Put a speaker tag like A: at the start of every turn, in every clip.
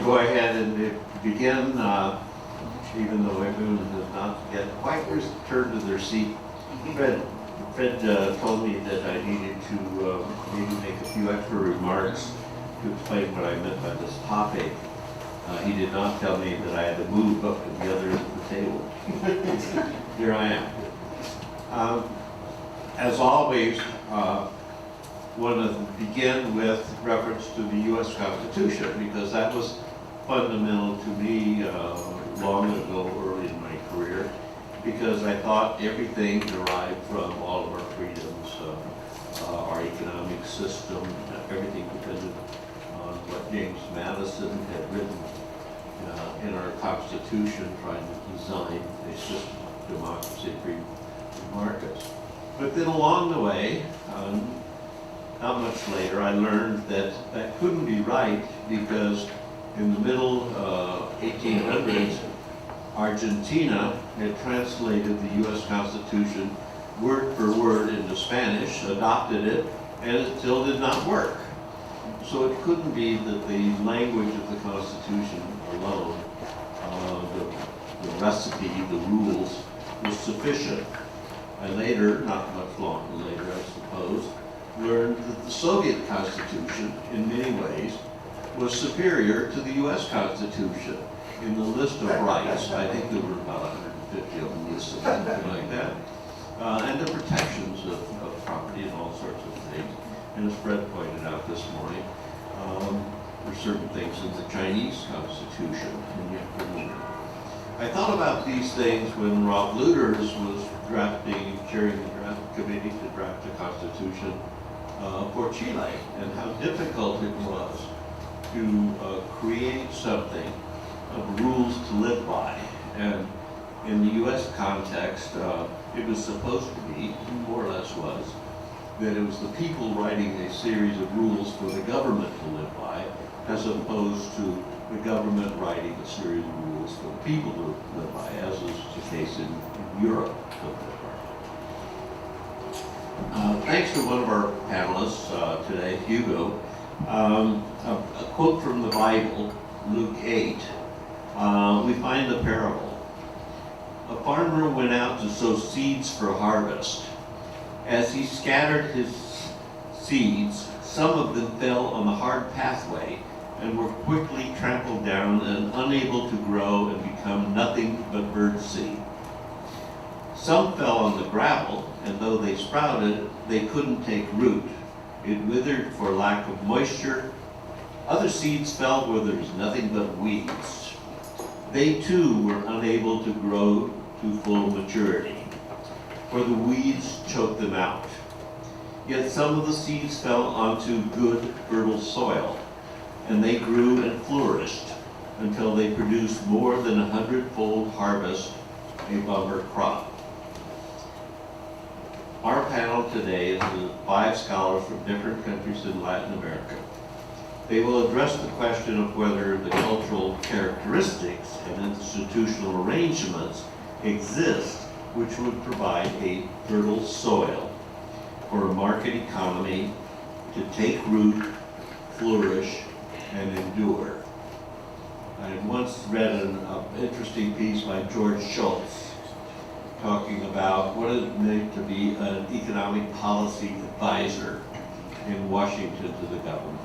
A: go ahead and begin, even though everyone has not yet quite returned to their seat. Fred told me that I needed to maybe make a few extra remarks to explain what I meant by this topic. He did not tell me that I had to move up to the other end of the table. Here I am. As always, want to begin with reference to the U.S. Constitution, because that was fundamental to me long ago, early in my career, because I thought everything derived from all of our freedoms, our economic system, everything depended on what James Madison had written in our Constitution, trying to design a system of democracy, free markets. But then along the way, not much later, I learned that that couldn't be right, because in the middle 1800s, Argentina had translated the U.S. Constitution word for word into Spanish, adopted it, and it still did not work. So it couldn't be that the language of the Constitution alone, the recipe, the rules, was sufficient. I later, not much longer later I suppose, learned that the Soviet Constitution, in many ways, was superior to the U.S. Constitution. In the list of rights, I think there were about 150 of them listed, something like that, and the protections of property and all sorts of things. And as Fred pointed out this morning, there are certain things in the Chinese Constitution, and yet I thought about these things when Rob Luders was chairing the draft committee to draft the Constitution for Chile, and how difficult it was to create something of rules to live by. And in the U.S. context, it was supposed to be, more or less was, that it was the people writing a series of rules for the government to live by, as opposed to the government writing a series of rules for the people to live by, as is the case in Europe. Thanks to one of our panelists today, Hugo, a quote from the Bible, Luke 8, we find the parable. A farmer went out to sow seeds for harvest. As he scattered his seeds, some of them fell on the hard pathway and were quickly trampled down and unable to grow and become nothing but bird seed. Some fell on the gravel, and though they sprouted, they couldn't take root. It withered for lack of moisture. Other seeds fell where there was nothing but weeds. They too were unable to grow to full maturity, for the weeds choked them out. Yet some of the seeds fell onto good, fertile soil, and they grew and flourished until they produced more than 100-fold harvest, a bumper crop. Our panel today is with 5 scholars from different countries in Latin America. They will address the question of whether the cultural characteristics and institutional arrangements exist which would provide a fertile soil for a market economy to take root, flourish, and endure. I had once read an interesting piece by George Schultz talking about what it meant to be an economic policy advisor in Washington to the government.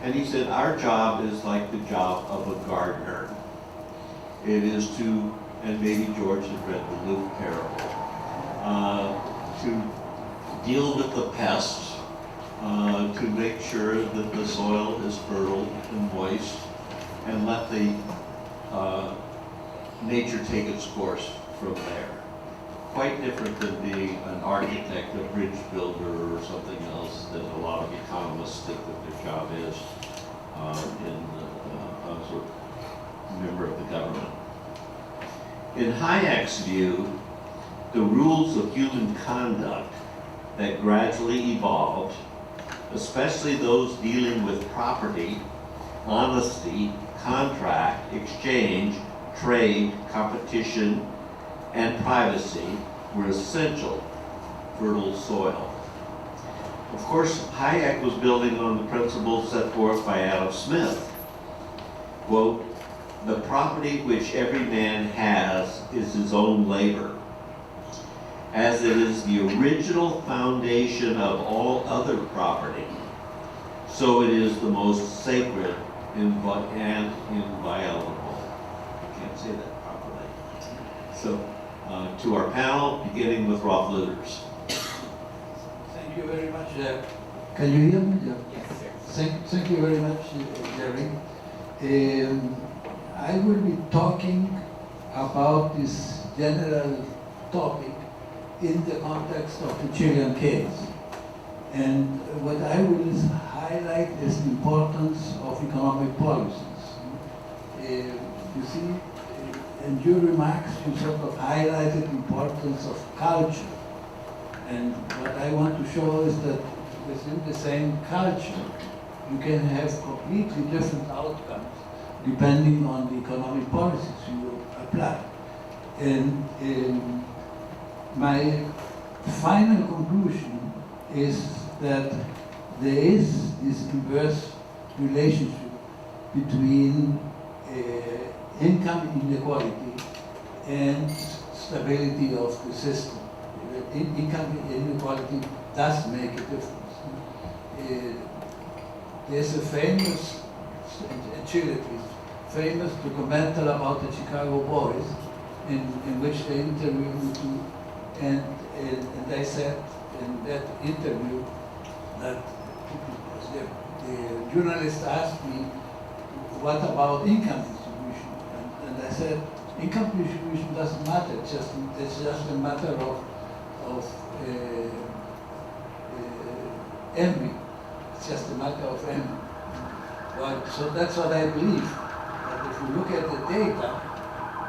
A: And he said, our job is like the job of a gardener. It is to, and maybe George had read the Luke parable, to deal with the pests, to make sure that the soil is fertile and moist, and let the nature take its course from there. Quite different than being an architect, a bridge builder, or something else that a lot of economists think that their job is in a sort of member of the government. In Hayek's view, the rules of human conduct that gradually evolved, especially those dealing with property, honesty, contract, exchange, trade, competition, and privacy, were essential fertile soil. Of course, Hayek was building on the principles set forth by Adam Smith. quote, "The property which every man has is his own labor, as it is the original foundation of all other property, so it is the most sacred and inviolable." I can't say that properly. So, to our panel, beginning with Rolf Luthers.
B: Thank you very much. Can you hear me? Yeah.
C: Yes, sir.
B: Thank you very much, Jerry. I will be talking about this general topic in the context of the Chilean case. And what I will highlight is the importance of economic policies. You see, in your remarks, you sort of highlighted the importance of culture. And what I want to show is that within the same culture, you can have completely different outcomes depending on the economic policies you apply. And my final conclusion is that there is this inverse relationship between income inequality and stability of the system. Income inequality does make a difference. There's a famous, in Chile at least, famous documentary about the Chicago boys in which they interviewed two, and they said in that interview that the journalist asked me, what about income distribution? And I said, income distribution doesn't matter, it's just a matter of envy. It's just a matter of envy. Well, so that's what I believe. That if you look at the data,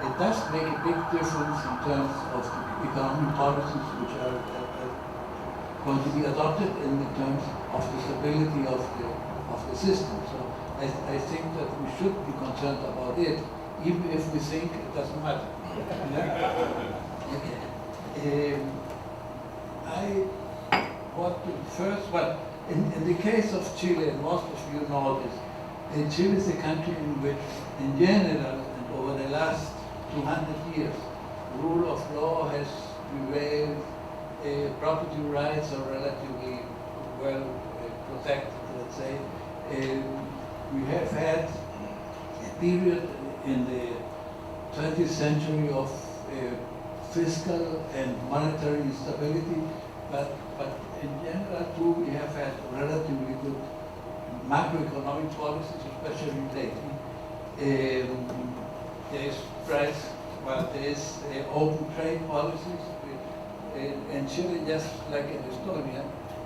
B: it does make a big difference in terms of the economic policies which are going to be adopted in terms of the stability of the system. So I think that we should be concerned about it, even if we think it doesn't matter. Okay. I want to first, well, in the case of Chile, and most of you know this, Chile is a country in which, in general, and over the last 200 years, rule of law has prevailed, property rights are relatively well protected, let's say. We have had a period in the 20th century of fiscal and monetary instability, but in general too, we have had relatively good macroeconomic policies, especially lately. There's open trade policies. In Chile, just like in Estonia,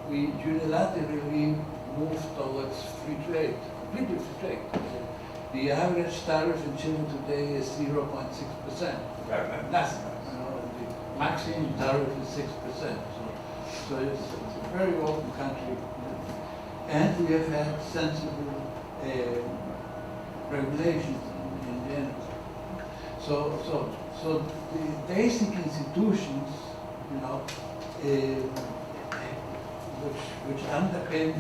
B: we unilaterally moved towards free trade, completely free trade. The average tariff in Chile today is 0.6%. Nothing. The maximum tariff is 6%. So it's a very open country. And we have had sensible regulations in general. So the basic institutions, which underpin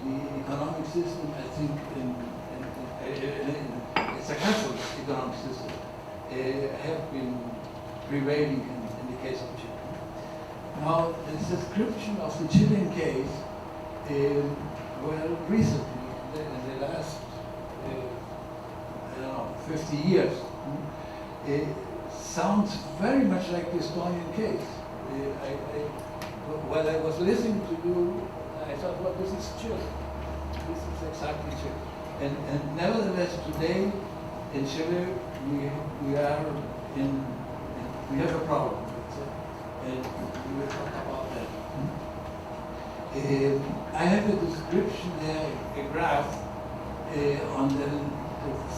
B: the economic system, I think, it's a successful economic system, have been prevailing in the case of Chile. Now, the description of the Chilean case, recently, in the last, 50 years, sounds very much like the Estonian case. While I was listening to you, I thought, well, this is Chile. This is exactly Chile. And nevertheless, today in Chile, we have a problem. And we will talk about that. I have a description there, a graph, on the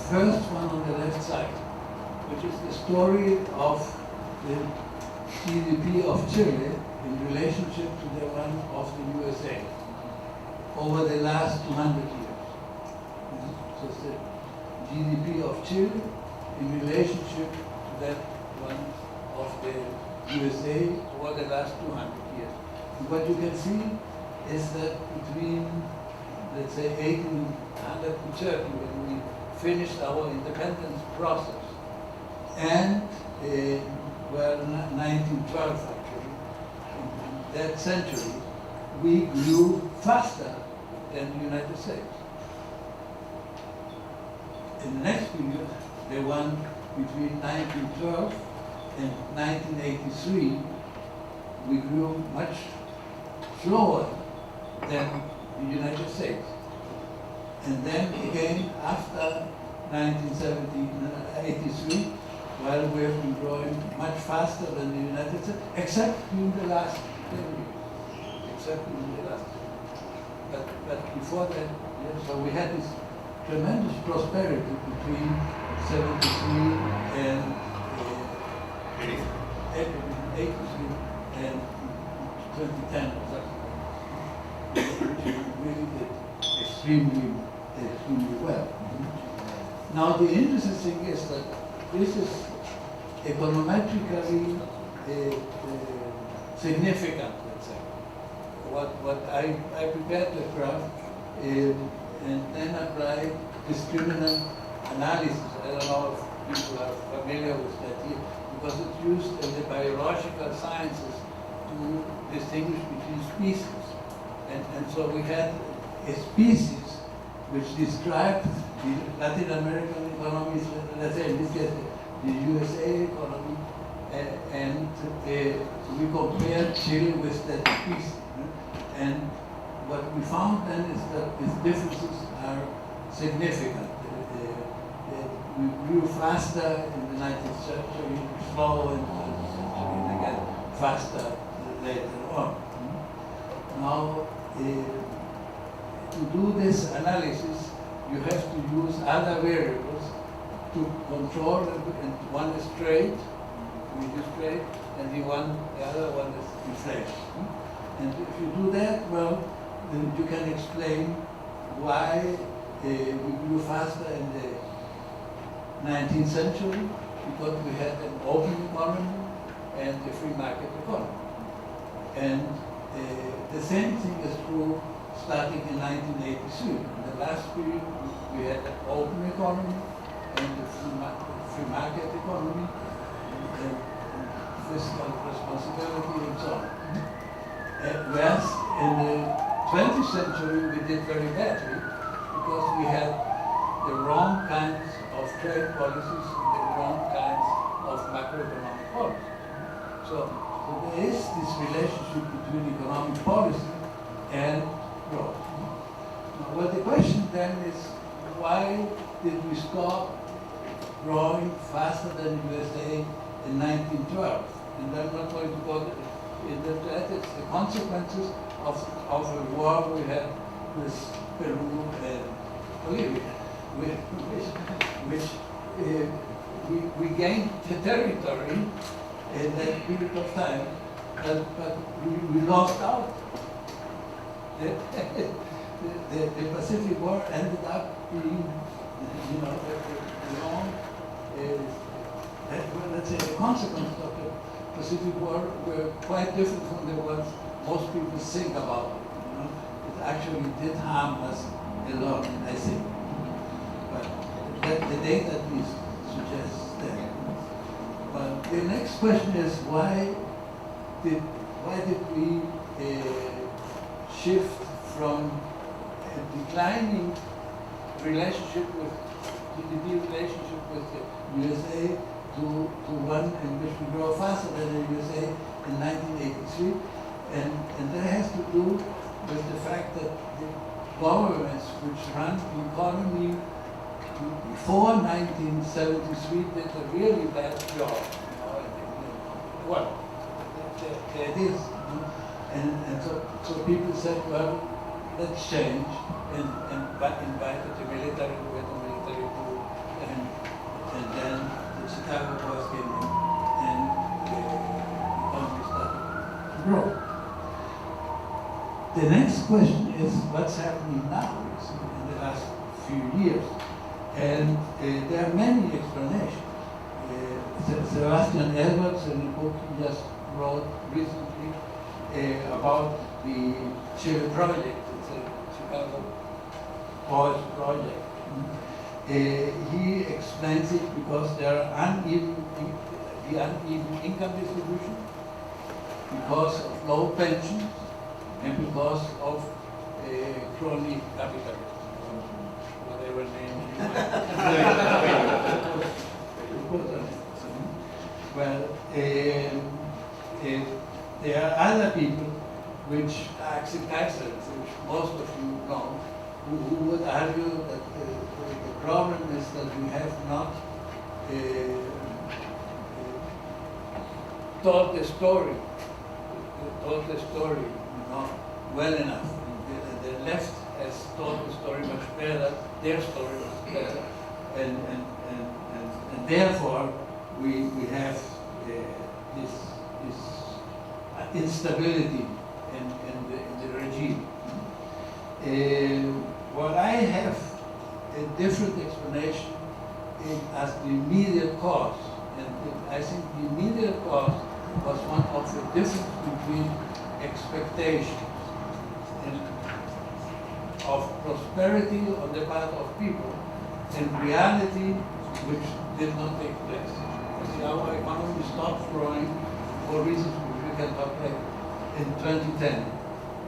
B: first one on the left side, which is the story of the GDP of Chile in relationship to the one of the USA over the last 200 years. So it's the GDP of Chile in relationship to that one of the USA over the last 200 years. And what you can see is that between, let's say, 1830, when we finished our independence process. And well, 1912 actually, in that century, we grew faster than the United States. In the next period, the one between 1912 and 1983, we grew much slower than the United States. And then again, after 1983, while we have been growing much faster than the United States, except in the last 10 years. Except in the last 10 years. But before that, yes, so we had this tremendous prosperity between 73 and 83 and 2010 or something, which really did extremely well. Now the interesting thing is that this is econometrically significant, let's say. What I prepared the graph and then applied discriminant analysis. I don't know if people are familiar with that here, because it's used in the biological sciences to distinguish between species. And so we had a species which described the Latin American economies, let's say in this case the USA economy, and we compared Chile with that species. And what we found then is that these differences are significant. We grew faster in the 19th century, slow in the 20th century, and again faster later on. Now, to do this analysis, you have to use other variables to control, and one is trade, which is trade, and the other one is inflation. And if you do that, well, then you can explain why we grew faster in the 19th century, because we had an open economy and a free market economy. And the same thing is true starting in 1983. In the last period, we had an open economy and a free market economy and fiscal responsibility and so on. Whereas in the 20th century, we did very badly because we had the wrong kinds of trade policies and the wrong kinds of macroeconomic policies. So there is this relationship between economic policy and growth. Now, well, the question then is, why did we stop growing faster than the USA in 1912? And I'm not going to go into that. It's the consequences of a war we had with Peru and Bolivia, which we gained the territory in that period of time, but we lost out. The Pacific War ended up being, the long, let's say, the consequences of the Pacific War were quite different from the ones most people think about. It actually did harm us a lot, I think. But the data at least suggests that. But the next question is, why did we shift from a declining relationship with GDP relationship with the USA to one in which we grow faster than the USA in 1983, and that has to do with the fact that the governments which run the economy before 1973 did a really bad job. Well, it is. And so people said, well, let's change, and invited the military, we had a military coup, and then the Chicago Boys came in, and the economy started to grow. The next question is, what's happening now in the last few years? And there are many explanations. Sebastian Edwards, in a book he just wrote recently about the Chile project, it's a Chicago Boys project. He explains it because there are uneven income distribution, because of low pensions, and because of crony capitalism, whatever name you want. Well, there are other people, which Axel Kaiser, which most of you know, who would argue that the problem is that we have not told the story, well enough. The left has told the story much better, their story was better, and therefore we have this instability in the regime. What I have a different explanation as the immediate cause, and I think the immediate cause was one of the difference between expectations of prosperity on the part of people and reality which did not take place. See, our economy stopped growing for reasons which we can talk later in 2010.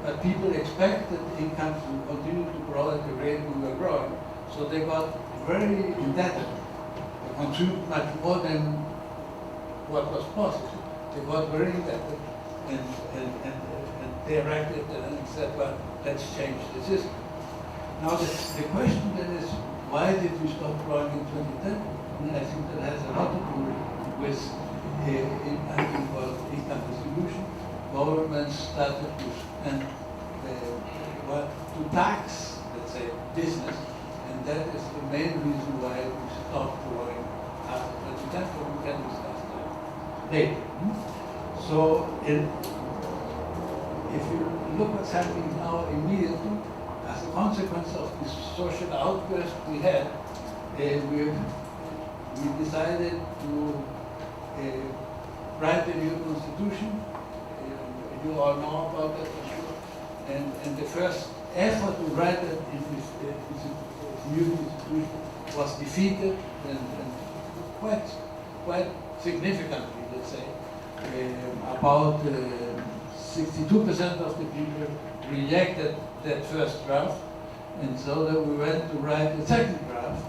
B: But people expected incomes to continue to grow at the rate we were growing, so they got very indebted. They consumed much more than what was possible. They got very indebted, and they erected and said, well, let's change the system. Now the question then is, why did we stop growing in 2010? And I think that has a lot to do with income distribution. Governments started to spend, to tax, let's say, business, and that is the main reason why we stopped growing after 2010, but we can discuss that later. So, if you look what's happening now immediately, as a consequence of this social outburst we had, we decided to write a new constitution. You all know about that, for sure. And the first effort to write it in this new constitution was defeated, and quite significantly, let's say. About 62% of the people rejected that first draft, and so that we went to write the second draft.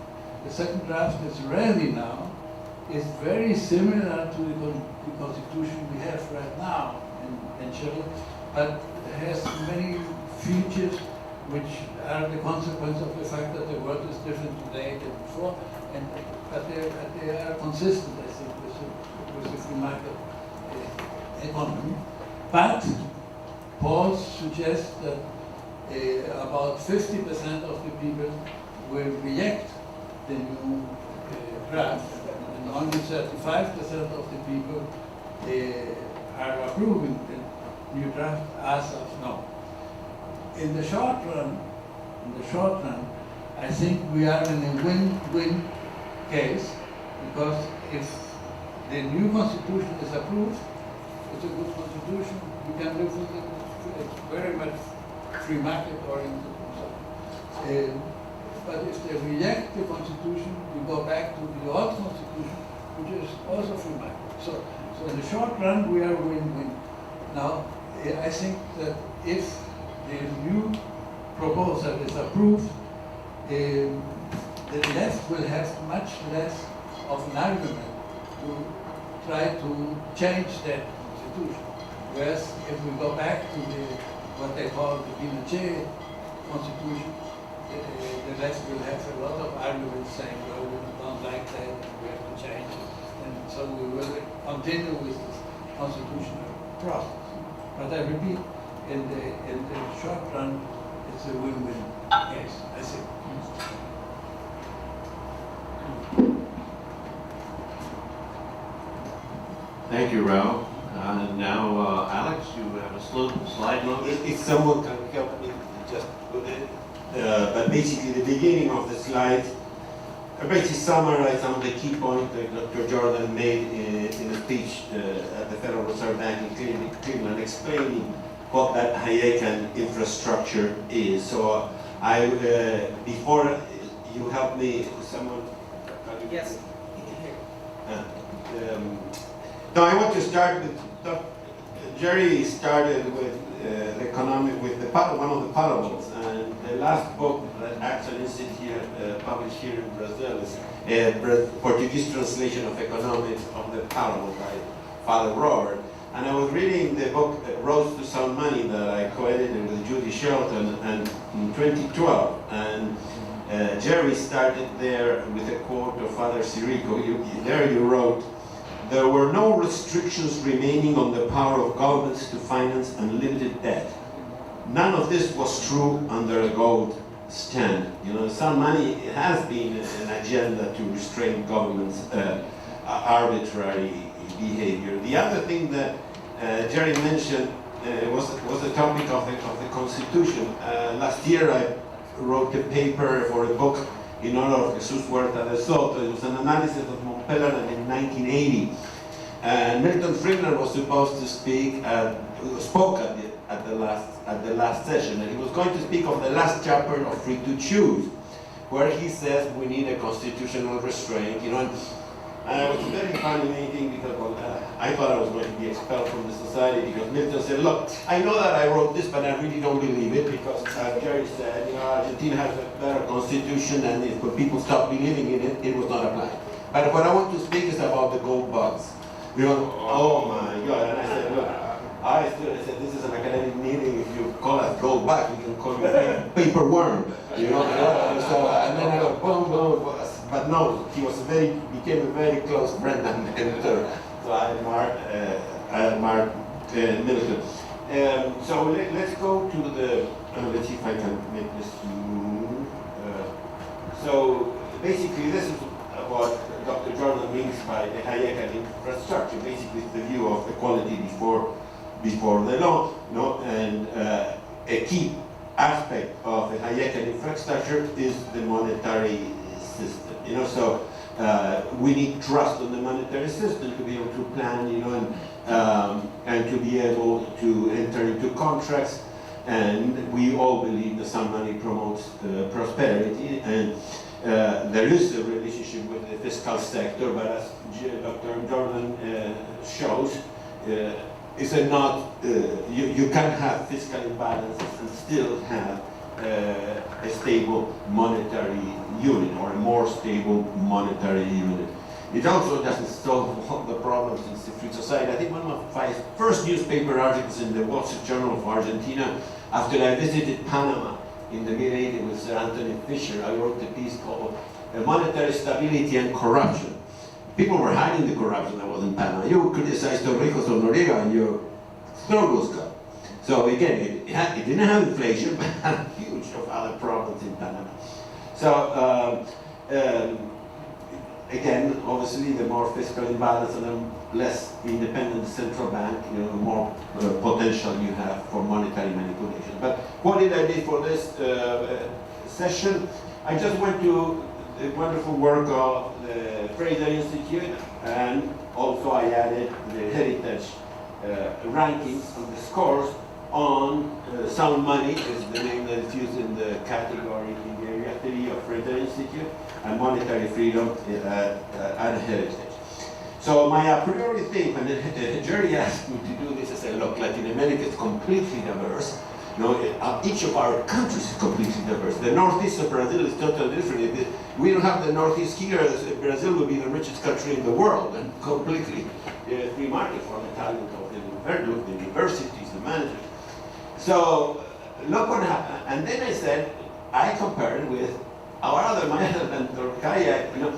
B: The second draft that's ready now is very similar to the constitution we have right now in Chile, but has many features which are the consequence of the fact that the world is different today than before, but they are consistent, I think, with the free market economy. But Paul suggests that about 50% of the people will reject the new draft, and only 35% of the people are approving the new draft as of now. In the short run, I think we are in a win-win case, because if the new constitution is approved, it's a good constitution, we can live with it, it's very much free market oriented. But if they reject the constitution, we go back to the old constitution, which is also free market. So in the short run, we are win-win. Now, I think that if the new proposal is approved, the left will have much less of an argument to try to change that constitution. Whereas if we go back to what they call the Pinochet constitution, the left will have a lot of arguments saying, well, we don't like that, we have to change it. And so we will continue with this constitutional process. But I repeat, in the short run, it's a win-win case, I think.
C: Thank you, Rao. And now, Alex, you have a slide load?
D: If someone can help me just put it. But basically, the beginning of the slide, I basically summarize some of the key points that Dr. Jordan made in a speech at the Federal Reserve Bank in Cleveland, explaining what that Hayekian infrastructure is. So before you help me, someone?
E: Yes.
D: No, I want to start with, Jerry started with one of the parables, and the last book that Action Institute published here in Brazil is a Portuguese translation of Economics of the Parable by Father Robert. And I was reading the book Roads to Sound Money that I co-edited with Judy Shelton and in 2012. And Jerry started there with a quote of Father Sirico. There you wrote, "There were no restrictions remaining on the power of governments to finance unlimited debt. None of this was true under a gold standard." You know, some money has been an agenda to restrain governments' arbitrary behavior. The other thing that Jerry mentioned was the topic of the Constitution. Last year I wrote a paper for a book in honor of Jesus Huerta de Soto. It was an analysis of Montpellier in 1980. And Milton Friedman was supposed to spoke at the last session, and he was going to speak of the last chapter of Free to Choose, where he says we need a constitutional restraint, you know. And I was very fascinating because I thought I was going to be expelled from the society because Milton said, "Look, I know that I wrote this, but I really don't believe it because, as Jerry said, you know, Argentina has a better constitution, and if people stop believing in it, it was not applied." But what I want to speak is about the gold bugs. You know, oh my God! And I said, "Look, I said this is an academic meeting. If you call us gold bug, we can call you paper worm." You know, and then I go boom, boom. But no, he became a very close friend and mentor. So I admire Milton. So let's go to the, let's see if I can make this move. So basically this is what Dr. Jordan means by the Hayekian infrastructure. Basically it's the view of equality before the law, no? And a key aspect of the Hayekian infrastructure is the monetary system. You know, so we need trust on the monetary system to be able to plan, you know, and to be able to enter into contracts. And we all believe that some money promotes prosperity, and there is a relationship with the fiscal sector. But as Dr. Jordan shows, is it not? You can have fiscal imbalances and still have a stable monetary unit, or a more stable monetary unit. It also doesn't solve all the problems in the free society. I think one of my first newspaper articles in the Wall Street Journal of Argentina, after I visited Panama in the mid-80s with Sir Anthony Fisher, I wrote a piece called Monetary Stability and Corruption. People were hiding the corruption that was in Panama. You criticized Torrijos or Noriega and your throat was cut. So again, it didn't have inflation, but had huge of other problems in Panama. So again, obviously, the more fiscal imbalance and the less independent central bank, you know, the more potential you have for monetary manipulation. But what did I do for this session? I just went to the wonderful work of the Fraser Institute, and also I added the heritage rankings and the scores on sound money, is the name that is used in the category in the area 3 of Fraser Institute, and monetary freedom and heritage. So my a priori thing, when Jerry asked me to do this, I said, look, Latin America is completely diverse. You know, each of our countries is completely diverse. The northeast of Brazil is totally different. If we don't have the northeast here, Brazil would be the richest country in the world, and completely free market for the talent of the universities, the managers. So look what happened. And then I said, I compared with our other man, and Torkaya, you know,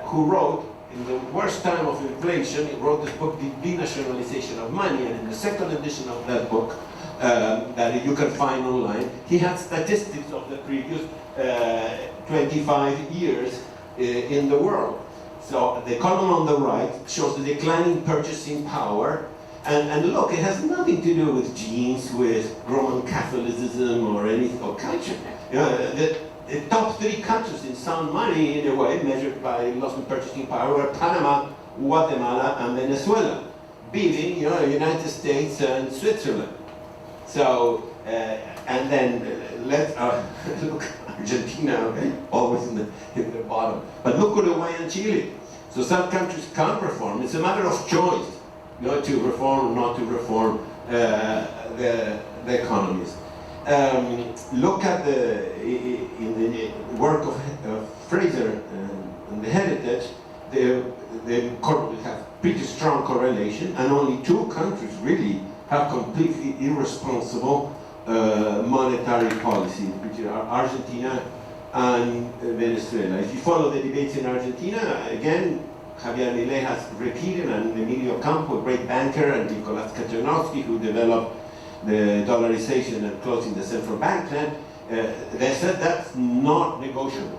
D: who wrote, in the worst time of inflation, he wrote this book, The Denationalization of Money, and in the second edition of that book, that you can find online, he had statistics of the previous 25 years in the world. So the column on the right shows the declining purchasing power, and look, it has nothing to do with genes, with Roman Catholicism or anything, or culture. You know, the top 3 countries in sound money, in a way, measured by loss in purchasing power, were Panama, Guatemala, and Venezuela, beating, you know, United States and Switzerland. So, and then let's look Argentina, okay, always in the bottom. But look Uruguay and Chile. So some countries can't reform. It's a matter of choice, to reform or not to reform the economies. Look at in the work of Fraser and the heritage, they have pretty strong correlation, and only 2 countries really have completely irresponsible monetary policy, which are Argentina and Venezuela. If you follow the debates in Argentina, again, Javier Milei has repeated, and Emilio Campo, a great banker, and Nicolas Kaczynowski, who developed the dollarization and closing the central bank plan, they said that's not negotiable.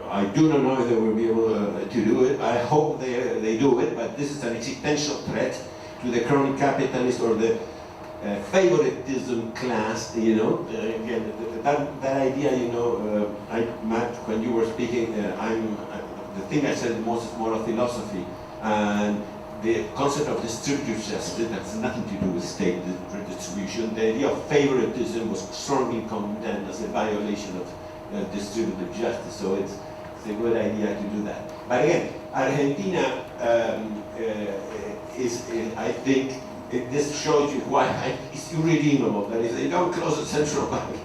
D: I do not know if they will be able to do it. I hope they do it, but this is an existential threat to the crony capitalist or the favoritism class, again, that idea, Matt, when you were speaking, the thing I said most is more of philosophy, and the concept of distributive justice has nothing to do with state redistribution. The idea of favoritism was strongly condemned as a violation of distributive justice, so it's a good idea to do that. But again, Argentina is, I think, this shows you why it's irredeemable. That is, they don't close the central bank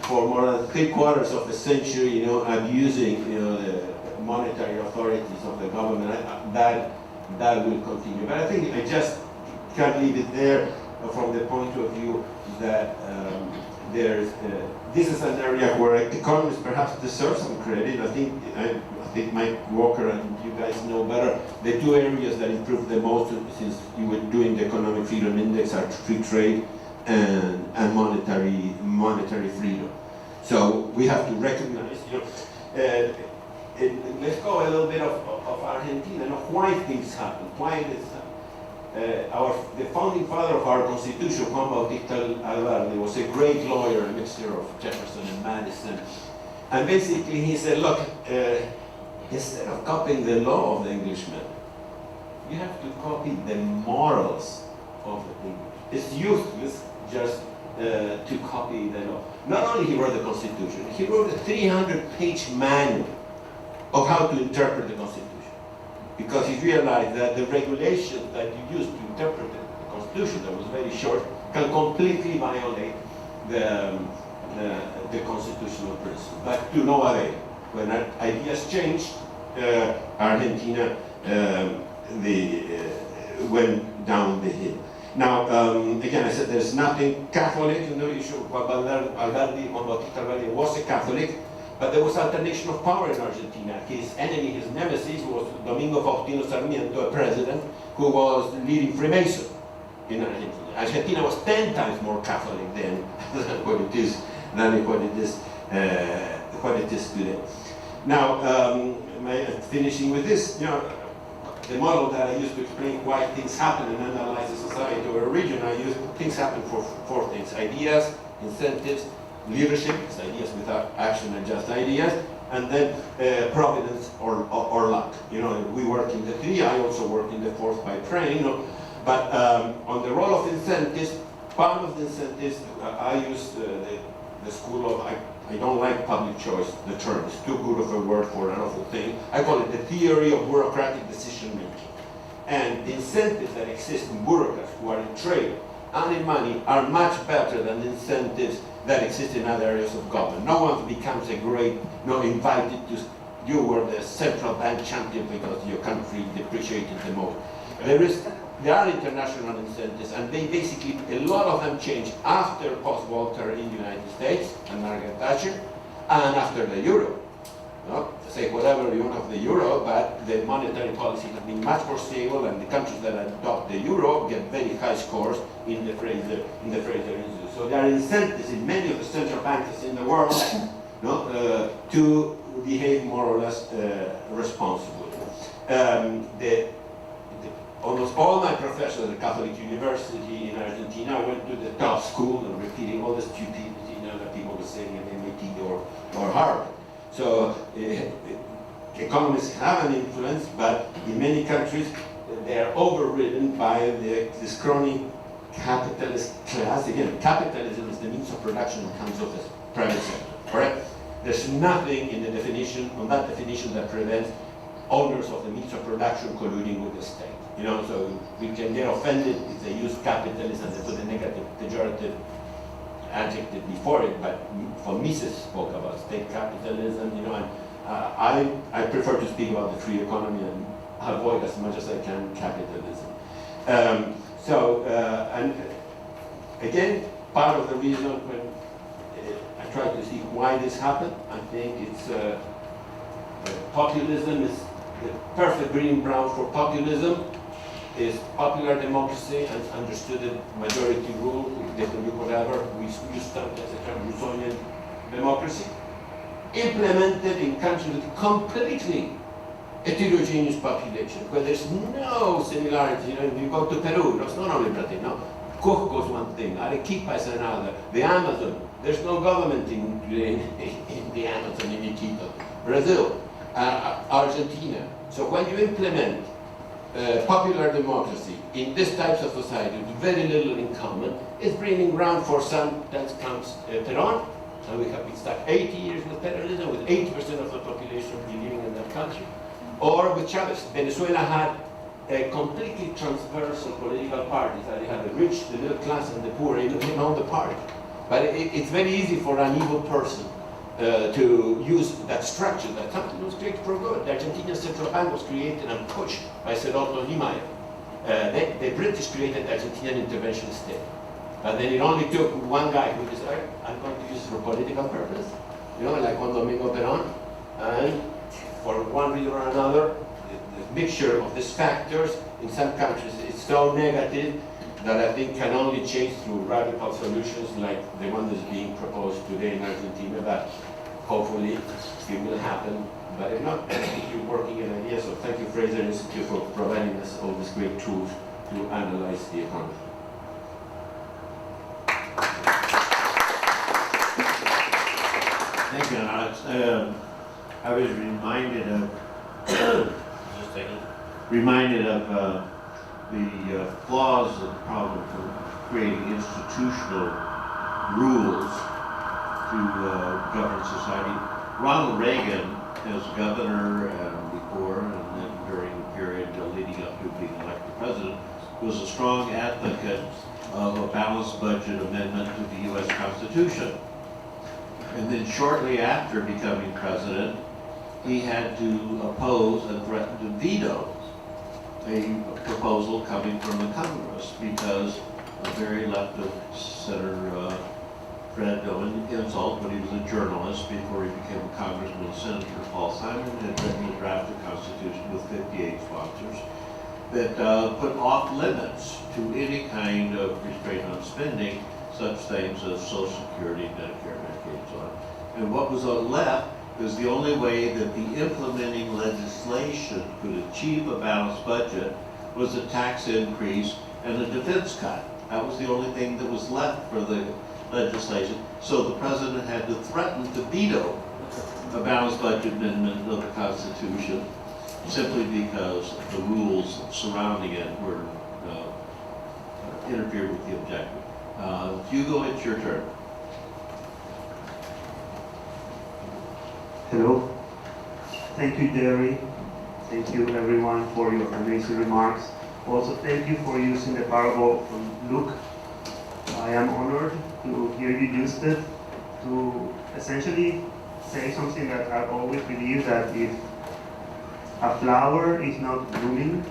D: for more than 3/4 of a century, abusing, the monetary authorities of the government. That will continue. But I think I just can't leave it there from the point of view that this is an area where economists perhaps deserve some credit. I think Mike Walker and you guys know better. The 2 areas that improved the most since you were doing the Economic Freedom Index are free trade and monetary freedom. So we have to recognize, let's go a little bit of Argentina. Why things happen? Why this happen? The founding father of our constitution, Juan Bautista Alvarez, was a great lawyer, a mixture of Jefferson and Madison. And basically he said, look, instead of copying the law of the Englishman, you have to copy the morals of the English. It's useless just to copy the law. Not only he wrote the Constitution, he wrote a 300-page manual of how to interpret the Constitution. Because he realized that the regulations that you use to interpret the Constitution, that was very short, can completely violate the constitutional principle. But to no avail. When ideas changed, Argentina went down the hill. Now, again, I said there's nothing Catholic in the issue. Juan Bautista Alvarez was a Catholic, but there was alternation of power in Argentina. His enemy, his nemesis, was Domingo Faustino Sarmiento, a president who was leading Freemason in Argentina. Argentina was 10 times more Catholic than what it is today. Now, finishing with this, the model that I used to explain why things happen and analyze a society or a region, things happen for 4 things: ideas, incentives, leadership, it's ideas without action and just ideas, and then providence or luck. We work in the 3, I also work in the 4th by training. But on the role of incentives, part of the incentives, I use the school of, I don't like public choice, the term is too good of a word for an awful thing. I call it the theory of bureaucratic decision making. And the incentives that exist in bureaucrats who are in trade and in money are much better than the incentives that exist in other areas of government. No one becomes a great, invited to, you were the central bank champion because your country depreciated the most. There are international incentives, and they basically, a lot of them change after post-Walter in the United States and Margaret Thatcher, and after the euro. Say whatever you want of the euro, but the monetary policy has been much more stable, and the countries that adopt the euro get very high scores in the Fraser Institute. So there are incentives in many of the central banks in the world to behave more or less responsibly. Almost all my professors at the Catholic University in Argentina went to the top school and repeating all the stupidity that people were saying at MIT or Harvard. So economists have an influence, but in many countries they are overridden by this crony capitalist class. Again, capitalism is the means of production in terms of the private sector, correct? There's nothing in the definition, on that definition, that prevents owners of the means of production colluding with the state. You know, so we can get offended if they use capitalism and they put a negative, pejorative adjective before it, but for Mises spoke about state capitalism, you know, and I prefer to speak about the free economy and avoid as much as I can capitalism. And again, part of the reason when I try to see why this happened, I think it's populism is the perfect breeding ground for populism is popular democracy and understood the majority rule, they can do whatever, we use that as a kind of Rousseauian democracy, implemented in countries with completely heterogeneous population, where there's no similarity. You know, if you go to Peru, it's not only Brazil, no? Cusco is one thing, Arequipa is another, the Amazon, there's no government in the Amazon, in Iquitos, Brazil, Argentina. So when you implement popular democracy in these types of society with very little in common, it's bringing ground for some that comes Peron, and we have been stuck 80 years with Peronism, with 80% of the population living in that country. Or with Chavez, Venezuela had a completely transversal political parties. They had the rich, the middle class, and the poor in all the party. But it's very easy for an evil person to use that structure, that something was created for good. The Argentinian Central Bank was created and pushed by Serotto Niemeyer. The British created the Argentinian intervention state. But then it only took one guy who decided, I'm going to use it for political purpose, you know, like Juan Domingo Perón. And for one reason or another, the mixture of these factors in some countries is so negative that I think can only change through radical solutions like the one that's being proposed today in Argentina, that hopefully it will happen. But if not, I think you're working in ideas. So thank you, Fraser Institute, for providing us all these great tools to analyze the economy.
A: Thank you, Alex. I was reminded of the flaws of the problem for creating institutional rules to govern society. Ronald Reagan, as governor before and then during the period leading up to being elected president, was a strong advocate of a balanced budget amendment to the U.S. Constitution. And then shortly after becoming president, he had to oppose and threaten to veto a proposal coming from the Congress because a very left of Senator Fred Owen Insult, when he was a journalist before he became a congressman and senator, Paul Simon had written a draft of Constitution with 58 sponsors that put off limits to any kind of restraint on spending, such things as Social Security, Medicare, Medicaid, and so on. And what was left is the only way that the implementing legislation could achieve a balanced budget was a tax increase and a defense cut. That was the only thing that was left for the legislation. So the president had to threaten to veto a balanced budget amendment of the Constitution simply because the rules surrounding it were interfered with the objective. Hugo, it's your turn.
E: Hello. Thank you, Jerry. Thank you, everyone, for your amazing remarks. Also, thank you for using the parable from Luke. I am honored to hear you use it to essentially say something that I've always believed, that if a flower is not blooming,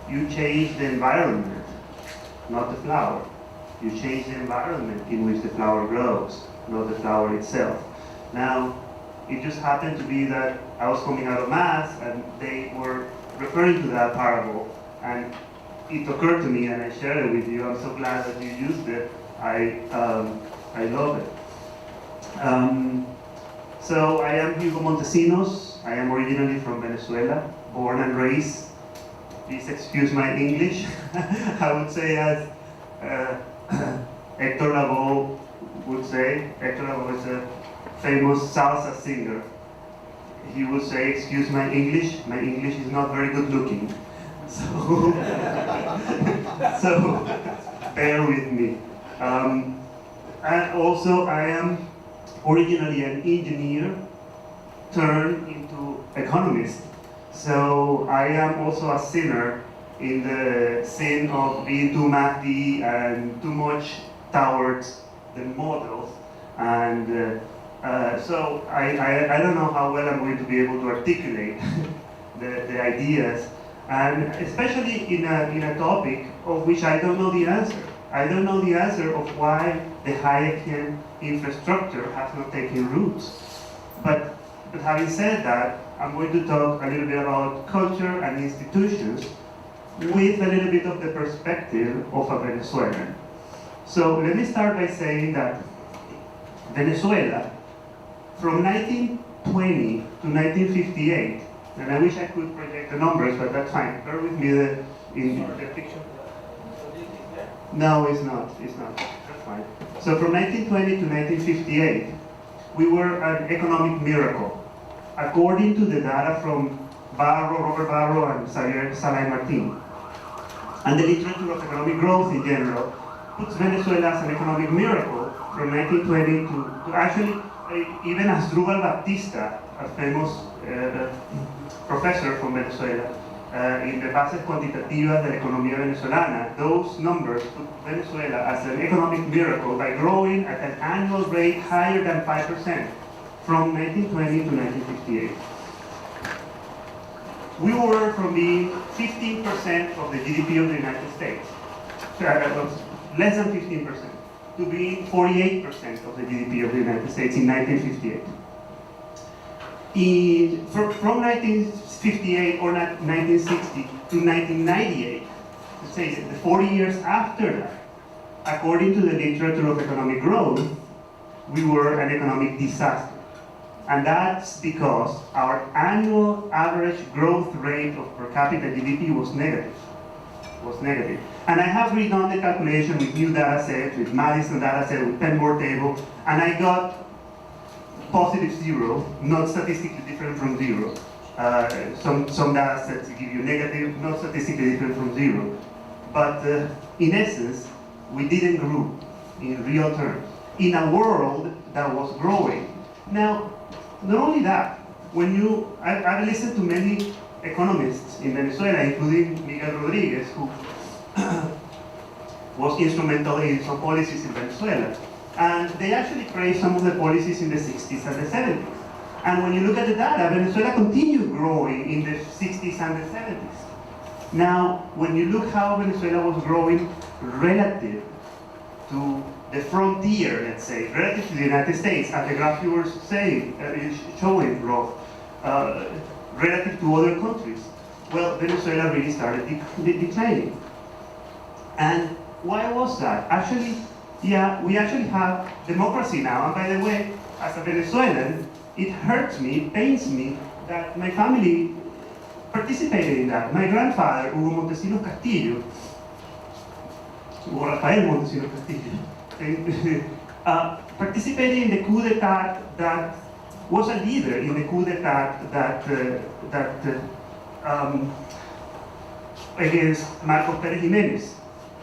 E: you change the environment, not the flower. You change the environment in which the flower grows, not the flower itself. Now, it just happened to be that I was coming out of math and they were referring to that parable, and it occurred to me and I shared it with you. I'm so glad that you used it. I love it. So I am Hugo Montesinos. I am originally from Venezuela, born and raised. Please excuse my English. I would say as Hector Lavoe would say. Hector Lavoe is a famous salsa singer. He would say, excuse my English is not very good looking. So bear with me. And also, I am originally an engineer turned into economist. So I am also a sinner in the sin of being too mathy and too much towards the models. And so I don't know how well I'm going to be able to articulate the ideas, and especially in a topic of which I don't know the answer. I don't know the answer of why the Hayekian infrastructure has not taken roots. But having said that, I'm going to talk a little bit about culture and institutions with a little bit of the perspective of a Venezuelan. So let me start by saying that Venezuela, from 1920 to 1958, and I wish I could project the numbers, but that's fine. Bear with me in the picture. No, it's not. It's not. That's fine. So from 1920 to 1958, we were an economic miracle, according to the data from Robert Barro, and Xavier Salay Martin. And the literature of economic growth in general puts Venezuela as an economic miracle from 1920 to actually, even Asdrúbal Baptista, a famous professor from Venezuela, in the bases cuantitativas de la economía venezolana, those numbers put Venezuela as an economic miracle by growing at an annual rate higher than 5% from 1920 to 1958. We were from being 15% of the GDP of the United States, less than 15%, to being 48% of the GDP of the United States in 1958. From 1958 or 1960 to 1998, let's say the 40 years after that, according to the literature of economic growth, we were an economic disaster. And that's because our annual average growth rate of per capita GDP was negative. And I have redone the calculation with new data sets, with Madison data set, with Penmore table, and I got positive zero, not statistically different from zero. Some data sets give you negative, not statistically different from zero. But in essence, we didn't grow in real terms in a world that was growing. Now, not only that, I've listened to many economists in Venezuela, including Miguel Rodriguez, who was instrumental in some policies in Venezuela. And they actually praised some of the policies in the 60s and the 70s. And when you look at the data, Venezuela continued growing in the 60s and the 70s. Now, when you look how Venezuela was growing relative to the frontier, let's say, relative to the United States, as the graph you were saying, showing, Rob, relative to other countries, well, Venezuela really started declining. And why was that? Actually, yeah, we actually have democracy now. And by the way, as a Venezuelan, it hurts me, pains me, that my family participated in that. My grandfather, Hugo Montesinos Castillo, Hugo Rafael Montesinos Castillo, participated in the coup d'etat that was a leader in the coup d'etat against Marcos Pérez Jiménez.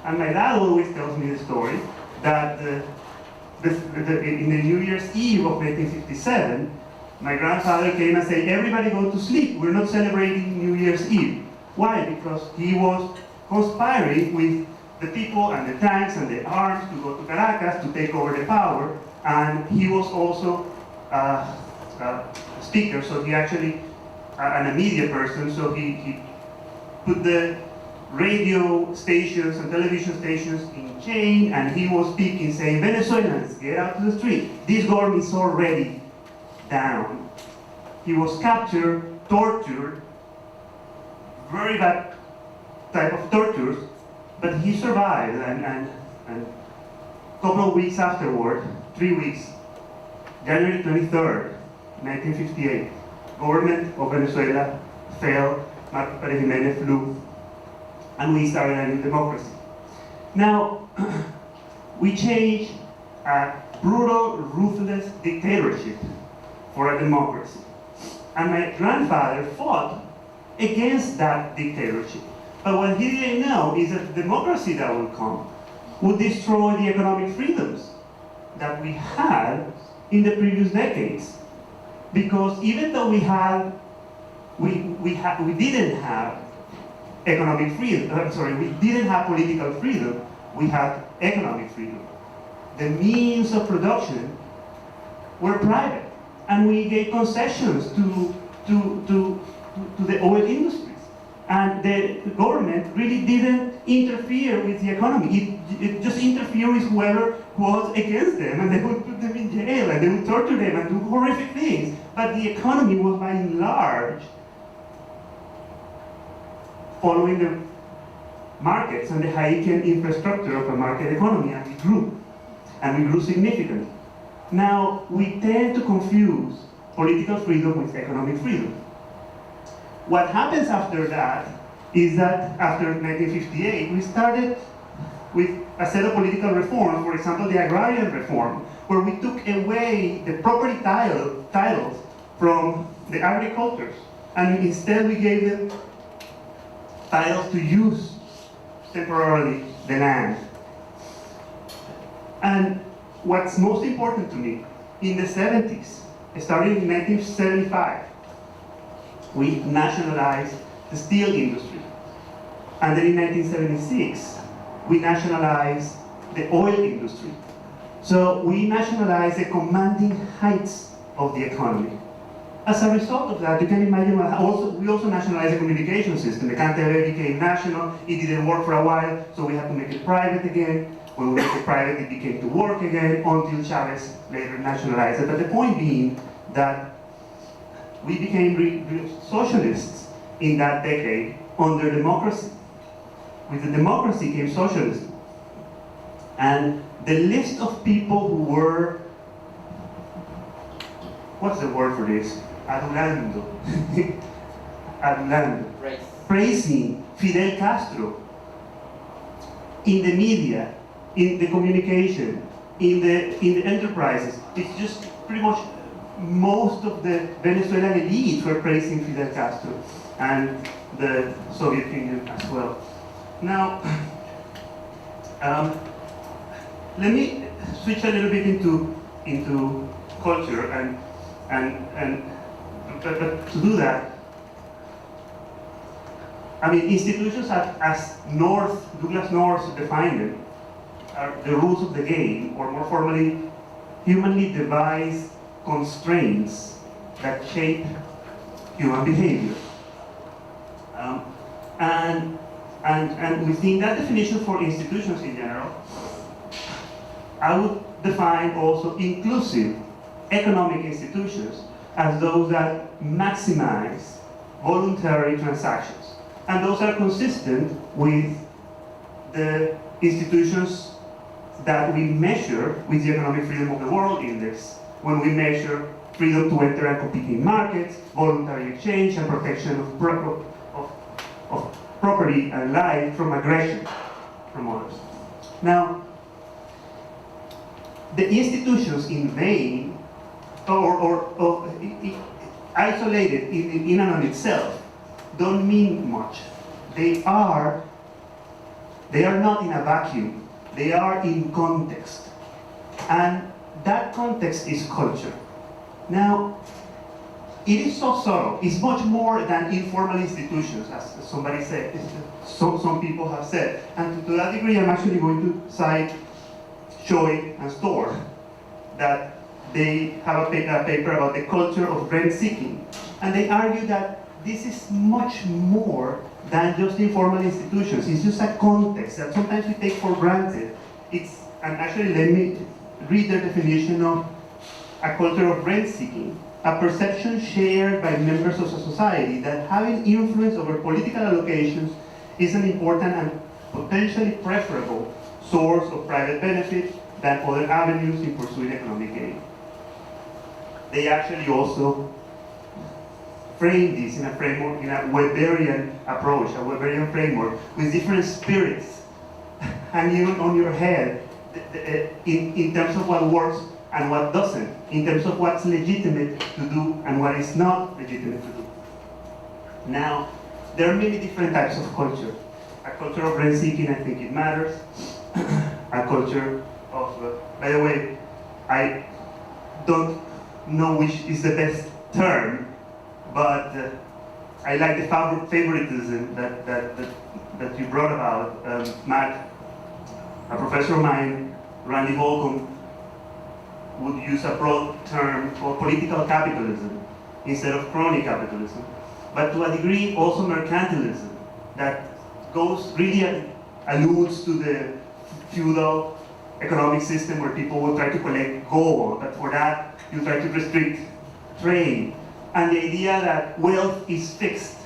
E: And my dad always tells me the story that in the New Year's Eve of 1957, my grandfather came and said, everybody go to sleep, we're not celebrating New Year's Eve. Why? Because he was conspiring with the people and the tanks and the arms to go to Caracas to take over the power, and he was also a speaker, so he actually, and a media person, so he put the radio stations and television stations in chain, and he was speaking, saying, Venezuelans, get out to the street. This government is already down. He was captured, tortured, very bad type of tortures, but he survived, and a couple of weeks afterward, 3 weeks, January 23rd, 1958, government of Venezuela fell, Marcos Pérez Jiménez flew, and we started a new democracy. Now, we changed a brutal, ruthless dictatorship for a democracy. And my grandfather fought against that dictatorship. But what he didn't know is that the democracy that will come would destroy the economic freedoms that we had in the previous decades. Because even though we didn't have economic freedom, we didn't have political freedom, we had economic freedom. The means of production were private, and we gave concessions to the oil industries. And the government really didn't interfere with the economy. It just interfered with whoever was against them, and they would put them in jail, and they would torture them and do horrific things. But the economy was by and large following the markets and the Haitian infrastructure of a market economy, and we grew significantly. Now, we tend to confuse political freedom with economic freedom. What happens after that is that after 1958, we started with a set of political reforms, for example, the agrarian reform, where we took away the property titles from the agricultors, and instead we gave them titles to use temporarily the land. And what's most important to me, in the 70s, starting in 1975, we nationalized the steel industry. And then in 1976, we nationalized the oil industry. So we nationalized the commanding heights of the economy. As a result of that, you can imagine, we also nationalized the communication system. The CanTV became national, it didn't work for a while, so we had to make it private again. When we made it private, it became to work again, until Chavez later nationalized it. But the point being that we became real socialists in that decade under democracy. With the democracy came socialism. And the list of people who were, what's the word for this? Adulando. Praising Fidel Castro in the media, in the communication, in the enterprises. It's just pretty much most of the Venezuelan elite were praising Fidel Castro and the Soviet Union as well. Now, let me switch a little bit into culture, but to do that, I mean, institutions as Douglas North defined them, are the rules of the game, or more formally, humanly devised constraints that shape human behavior. And within that definition for institutions in general, I would define also inclusive economic institutions as those that maximize voluntary transactions. And those are consistent with the institutions that we measure with the Economic Freedom of the World Index, when we measure freedom to enter and compete in markets, voluntary exchange, and protection of property and life from aggression from others. Now, the institutions in vain, or isolated in and of itself, don't mean much. They are not in a vacuum. They are in context. And that context is culture. Now, it is so subtle. It's much more than informal institutions, as somebody said, some people have said. And to that degree, I'm actually going to cite Choi and Storr, that they have a paper about the culture of rent-seeking. And they argue that this is much more than just informal institutions. It's just a context that sometimes we take for granted. And actually, let me read the definition of a culture of rent-seeking: a perception shared by members of a society that having influence over political allocations is an important and potentially preferable source of private benefit than other avenues in pursuing economic gain. They actually also frame this in a framework, in a Weberian approach, a Weberian framework, with different spirits hanging on your head in terms of what works and what doesn't, in terms of what's legitimate to do and what is not legitimate to do. Now, there are many different types of culture. A culture of rent-seeking, I think it matters. a culture of, by the way, I don't know which is the best term, but I like the favoritism that you brought about. Matt, a professor of mine, Randy Holcomb, would use a broad term for political capitalism instead of crony capitalism, but to a degree also mercantilism that goes really alludes to the feudal economic system where people will try to collect gold, but for that you try to restrict trade, and the idea that wealth is fixed,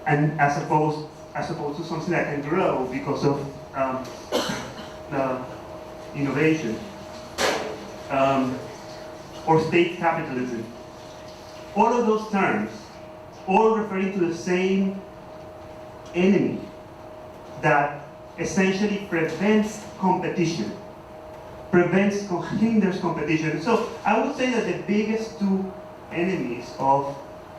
E: and as opposed to something that can grow because of innovation, or state capitalism. All of those terms, all referring to the same enemy that essentially prevents competition, hinders competition. So I would say that the biggest two enemies of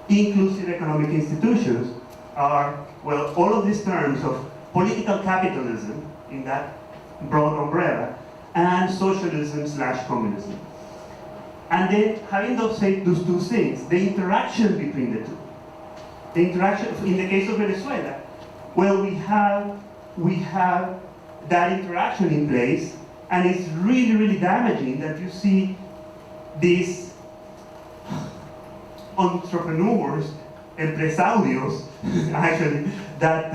E: inclusive economic institutions are, well, all of these terms of political capitalism in that broad umbrella and socialism/communism. And then having those two things, the interaction between the two. The interaction, in the case of Venezuela, well, we have that interaction in place, and it's really, really damaging that you see these entrepreneurs, empresarios, actually, that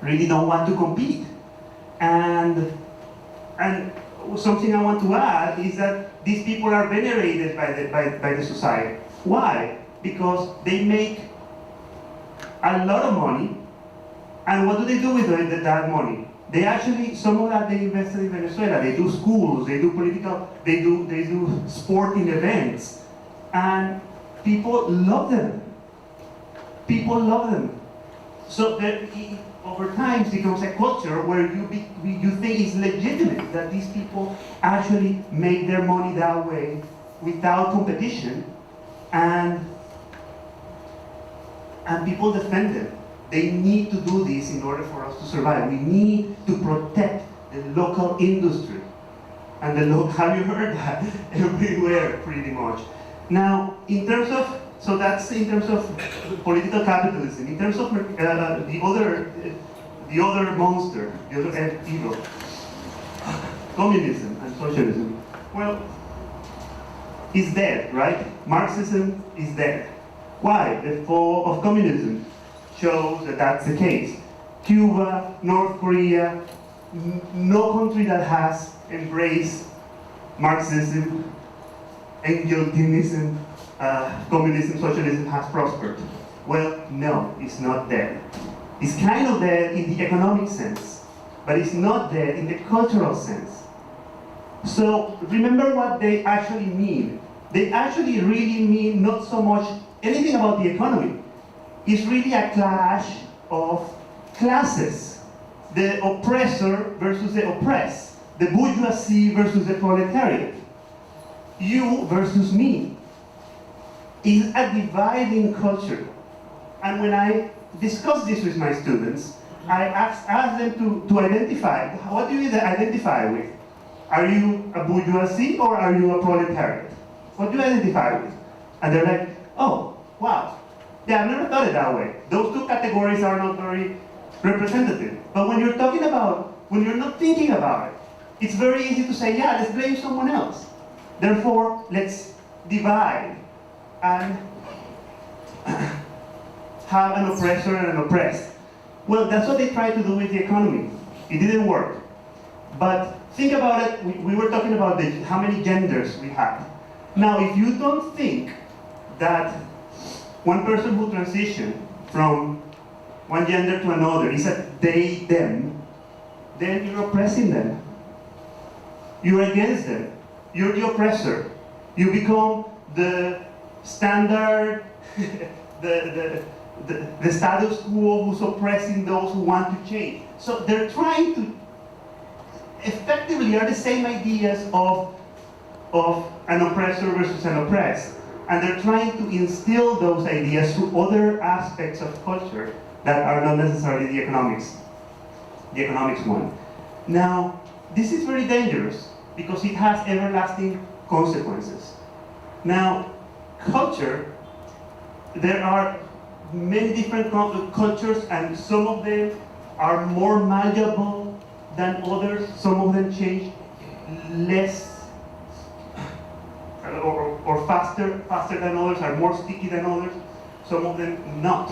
E: really don't want to compete. And something I want to add is that these people are venerated by the society. Why? Because they make a lot of money, and what do they do with that money? They actually, some of that they invested in Venezuela. They do schools, they do political, they do sporting events, and people love them. People love them. So over time it becomes a culture where you think it's legitimate that these people actually make their money that way without competition, and people defend them. They need to do this in order for us to survive. We need to protect the local industry. And have you heard that? Everywhere, pretty much. Now, in terms of, so that's in terms of political capitalism. In terms of the other monster, the other evil, communism and socialism, well, it's dead, right? Marxism is dead. Why? The fall of communism shows that that's the case. Cuba, North Korea, no country that has embraced Marxism, Engelsism, communism, socialism has prospered. Well, no, it's not dead. It's kind of dead in the economic sense, but it's not dead in the cultural sense. So remember what they actually mean. They actually really mean not so much anything about the economy. It's really a clash of classes. The oppressor versus the oppressed. The bourgeoisie versus the proletariat. You versus me. It's a dividing culture. And when I discuss this with my students, I ask them to identify, what do you identify with? Are you a bourgeoisie or are you a proletariat? What do you identify with? And they're like, oh, wow. Yeah, I've never thought it that way. Those two categories are not very representative. But when you're talking about, when you're not thinking about it, it's very easy to say, yeah, let's blame someone else. Therefore, let's divide and have an oppressor and an oppressed. Well, that's what they tried to do with the economy. It didn't work. But think about it, we were talking about how many genders we have. Now, if you don't think that one person who transitioned from one gender to another is a they, them, then you're oppressing them. You're against them. You're the oppressor. You become the standard, the status quo who's oppressing those who want to change. So they're trying to, effectively are the same ideas of an oppressor versus an oppressed. And they're trying to instill those ideas through other aspects of culture that are not necessarily the economics one. Now, this is very dangerous because it has everlasting consequences. Now, culture, there are many different cultures, and some of them are more malleable than others. Some of them change less or faster than others, are more sticky than others. Some of them not.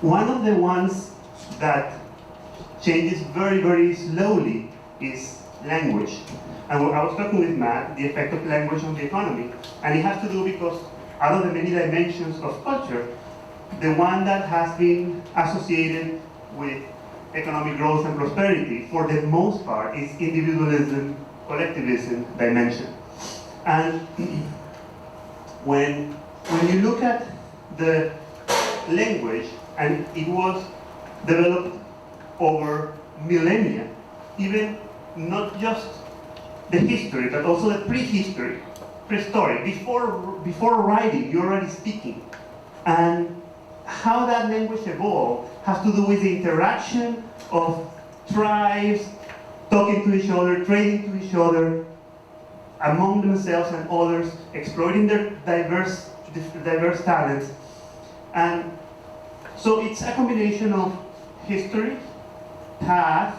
E: One of the ones that changes very, very slowly is language. And I was talking with Matt, the effect of language on the economy, and it has to do because out of the many dimensions of culture, the one that has been associated with economic growth and prosperity, for the most part, is individualism, collectivism dimension. And when you look at the language, and it was developed over millennia, even not just the history, but also the prehistory, prehistoric. Before writing, you're already speaking. And how that language evolved has to do with the interaction of tribes talking to each other, trading to each other, among themselves and others, exploiting their diverse talents. And so it's a combination of history, path,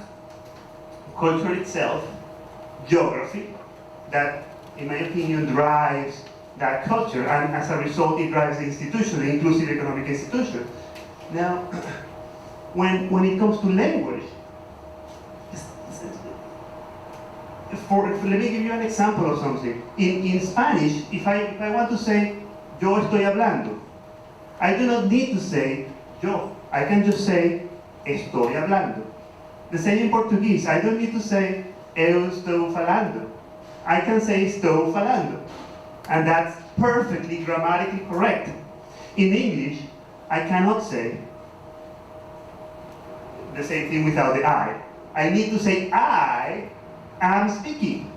E: culture itself, geography, that, in my opinion, drives that culture, and as a result, it drives the institution, the inclusive economic institution. Now, when it comes to language, let me give you an example of something. In Spanish, if I want to say, yo estoy hablando, I do not need to say yo. I can just say, estoy hablando. The same in Portuguese. I don't need to say, eu estou falando. I can say, estou falando. And that's perfectly grammatically correct. In English, I cannot say the same thing without the I. I need to say, I am speaking.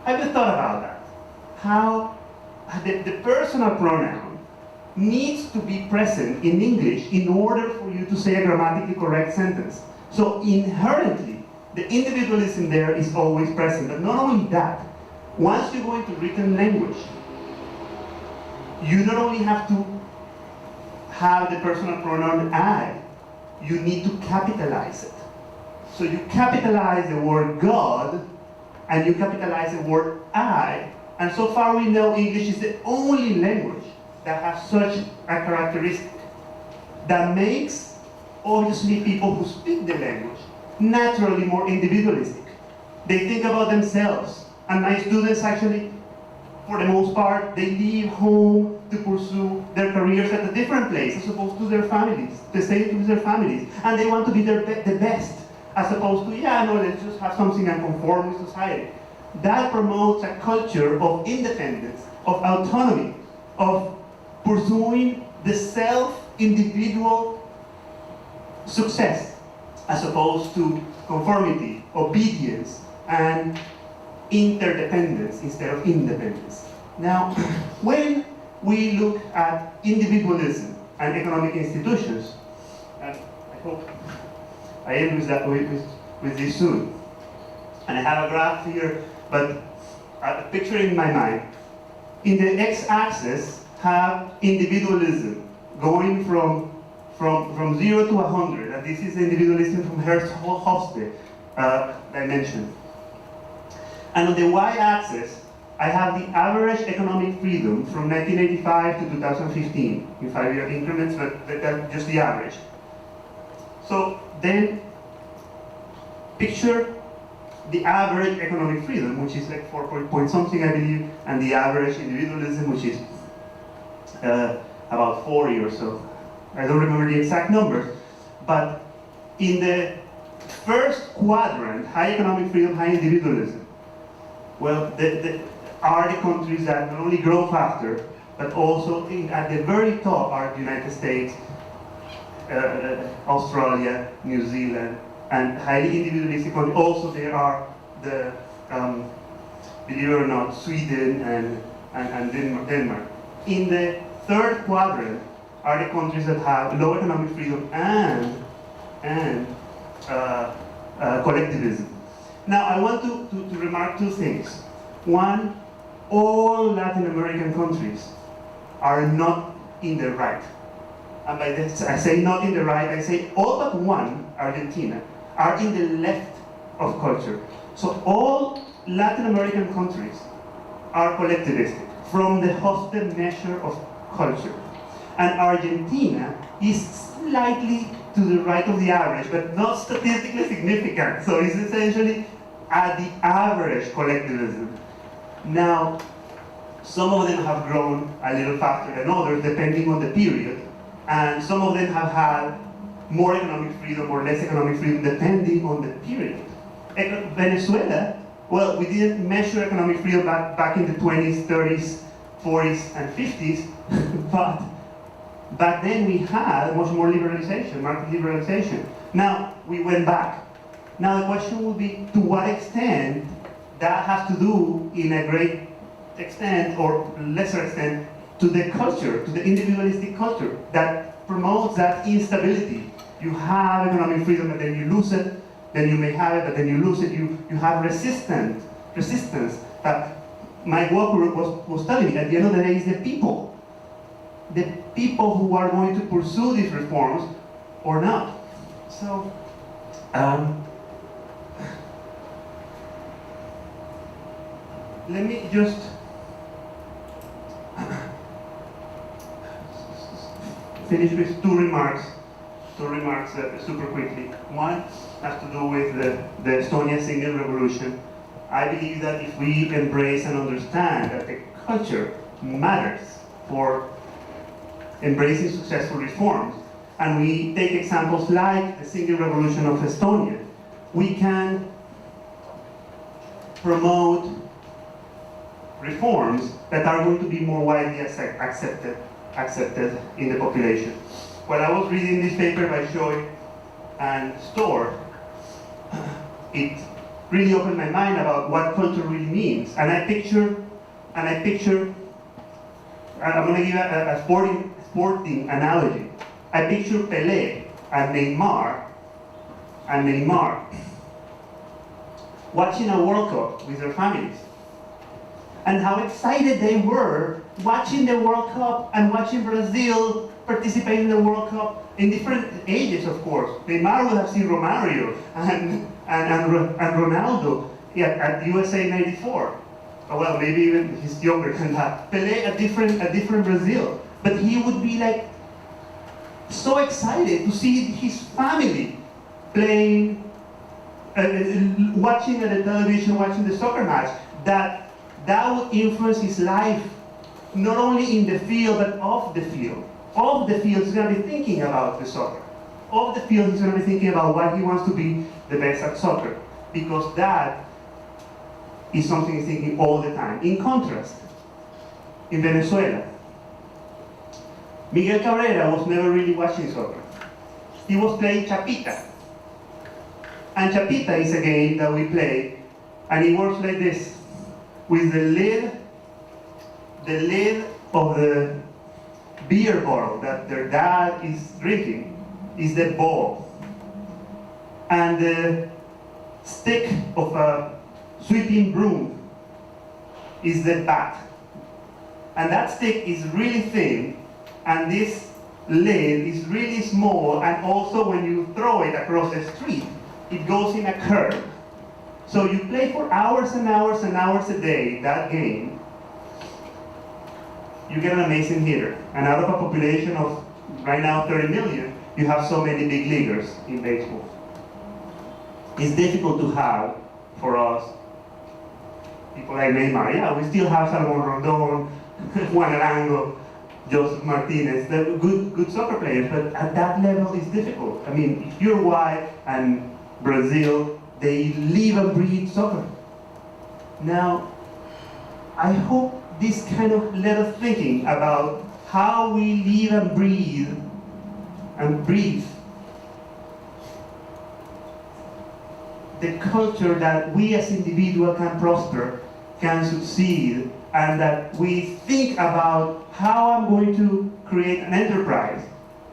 E: Have you thought about that? How the personal pronoun needs to be present in English in order for you to say a grammatically correct sentence. So inherently, the individualism there is always present. But not only that, once you go into written language, you not only have to have the personal pronoun I, you need to capitalize it. So you capitalize the word God, and you capitalize the word I, and so far we know English is the only language that has such a characteristic that makes, obviously, people who speak the language naturally more individualistic. They think about themselves, and my students actually, for the most part, they leave home to pursue their careers at a different place as opposed to their families, to stay with their families, and they want to be the best, as opposed to, yeah, no, let's just have something and conform with society. That promotes a culture of independence, of autonomy, of pursuing the self-individual success, as opposed to conformity, obedience, and interdependence instead of independence. Now, when we look at individualism and economic institutions, and I hope I end with that with this soon, and I have a graph here, but a picture in my mind. In the x-axis, have individualism going from 0 to 100, and this is individualism from Hofstede dimension. And on the y-axis, I have the average economic freedom from 1985 to 2015 in 5-year increments, but that's just the average. So then, picture the average economic freedom, which is like 4 point something, I believe, and the average individualism, which is about 40 or so. I don't remember the exact numbers, but in the first quadrant, high economic freedom, high individualism, well, are the countries that not only grow faster, but also at the very top are the United States, Australia, New Zealand, and highly individualistic countries. Also, there are the, believe it or not, Sweden and Denmark. In the third quadrant are the countries that have low economic freedom and collectivism. Now, I want to remark two things. One, all Latin American countries are not in the right. And by this, I say not in the right, I say all but one, Argentina, are in the left of culture. So all Latin American countries are collectivistic from the Hofstede measure of culture. And Argentina is slightly to the right of the average, but not statistically significant. So it's essentially at the average collectivism. Now, some of them have grown a little faster than others, depending on the period. And some of them have had more economic freedom or less economic freedom, depending on the period. Venezuela, well, we didn't measure economic freedom back in the 20s, 30s, 40s, and 50s, but back then we had much more liberalization, market liberalization. Now, we went back. Now the question would be, to what extent that has to do, in a great extent or lesser extent, to the culture, to the individualistic culture that promotes that instability. You have economic freedom, but then you lose it, then you may have it, but then you lose it. You have resistance that my worker was telling me. At the end of the day, is the people who are going to pursue these reforms or not. So, let me just finish with two remarks super quickly. One has to do with the Estonia single revolution. I believe that if we embrace and understand that the culture matters for embracing successful reforms, and we take examples like the single revolution of Estonia, we can promote reforms that are going to be more widely accepted in the population. When I was reading this paper by Choi and Storr, it really opened my mind about what culture really means. And I picture, I'm going to give a sporting analogy. I picture Pelé and Neymar watching a World Cup with their families, and how excited they were watching the World Cup and watching Brazil participate in the World Cup in different ages, of course. Neymar would have seen Romario and Ronaldo at USA '94. Well, maybe even he's younger than that. Pelé, a different Brazil. But he would be like so excited to see his family playing, watching at the television, watching the soccer match, that would influence his life, not only in the field, but off the field. Off the field, he's going to be thinking about the soccer. Off the field, he's going to be thinking about why he wants to be the best at soccer, because that is something he's thinking all the time. In contrast, in Venezuela, Miguel Cabrera was never really watching soccer. He was playing chapita. And chapita is a game that we play, and it works like this. With the lid of the beer bottle that their dad is drinking is the ball. And the stick of a sweeping broom is the bat. And that stick is really thin, and this lid is really small, and also when you throw it across the street, it goes in a curve. So you play for hours and hours and hours a day that game, you get an amazing hitter. And out of a population of, right now, 30 million, you have so many big leaguers in baseball. It's difficult to have, for us, people like Neymar. Yeah, we still have Salomon Rondon, Juan Arango, Joseph Martinez. They're good soccer players, but at that level it's difficult. I mean, Uruguay and Brazil, they live and breathe soccer. Now, I hope this kind of led us thinking about how we live and breathe the culture that we as individuals can prosper, can succeed, and that we think about how I'm going to create an enterprise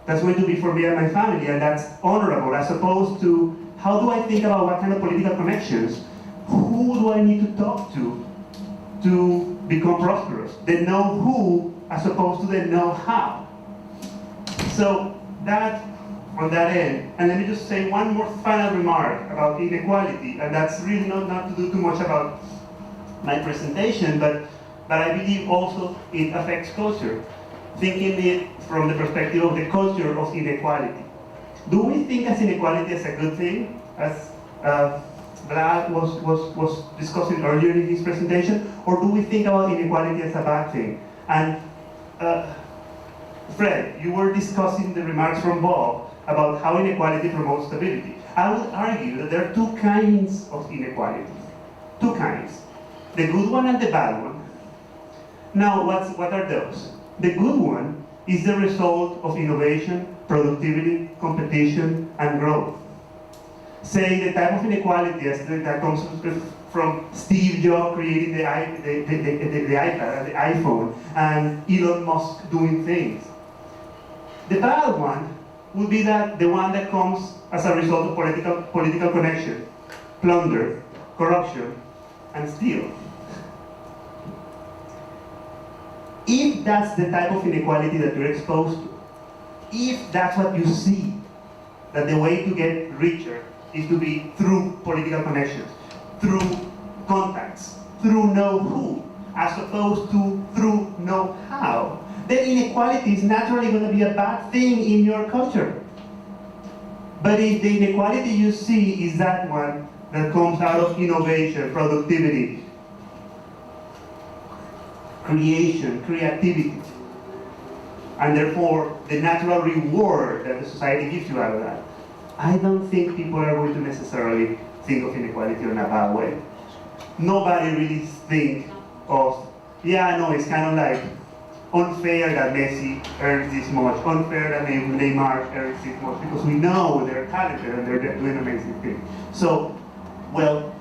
E: that's going to be for me and my family, and that's honorable, as opposed to how do I think about what kind of political connections? Who do I need to talk to become prosperous? The know who as opposed to the know how. So that, on that end, and let me just say one more final remark about inequality, and that's really not to do too much about my presentation, but I believe also it affects culture. Thinking it from the perspective of the culture of inequality. Do we think as inequality as a good thing, as Vlad was discussing earlier in his presentation, or do we think about inequality as a bad thing? And Fred, you were discussing the remarks from Bob about how inequality promotes stability. I would argue that there are two kinds of inequality. Two kinds. The good one and the bad one. Now, what are those? The good one is the result of innovation, productivity, competition, and growth. Say the type of inequality that comes from Steve Jobs creating the iPad, the iPhone, and Elon Musk doing things. The bad one would be the one that comes as a result of political connection, plunder, corruption, and steal. If that's the type of inequality that you're exposed to, if that's what you see, that the way to get richer is to be through political connections, through contacts, through know-who, as opposed to through know-how, then inequality is naturally going to be a bad thing in your culture. But if the inequality you see is that one that comes out of innovation, productivity, creation, creativity, and therefore the natural reward that the society gives you out of that, I don't think people are going to necessarily think of inequality in a bad way. Nobody really think of, yeah, no, it's kind of like unfair that Messi earns this much, unfair that Neymar earns this much, because we know they're talented and they're doing amazing things. So, well,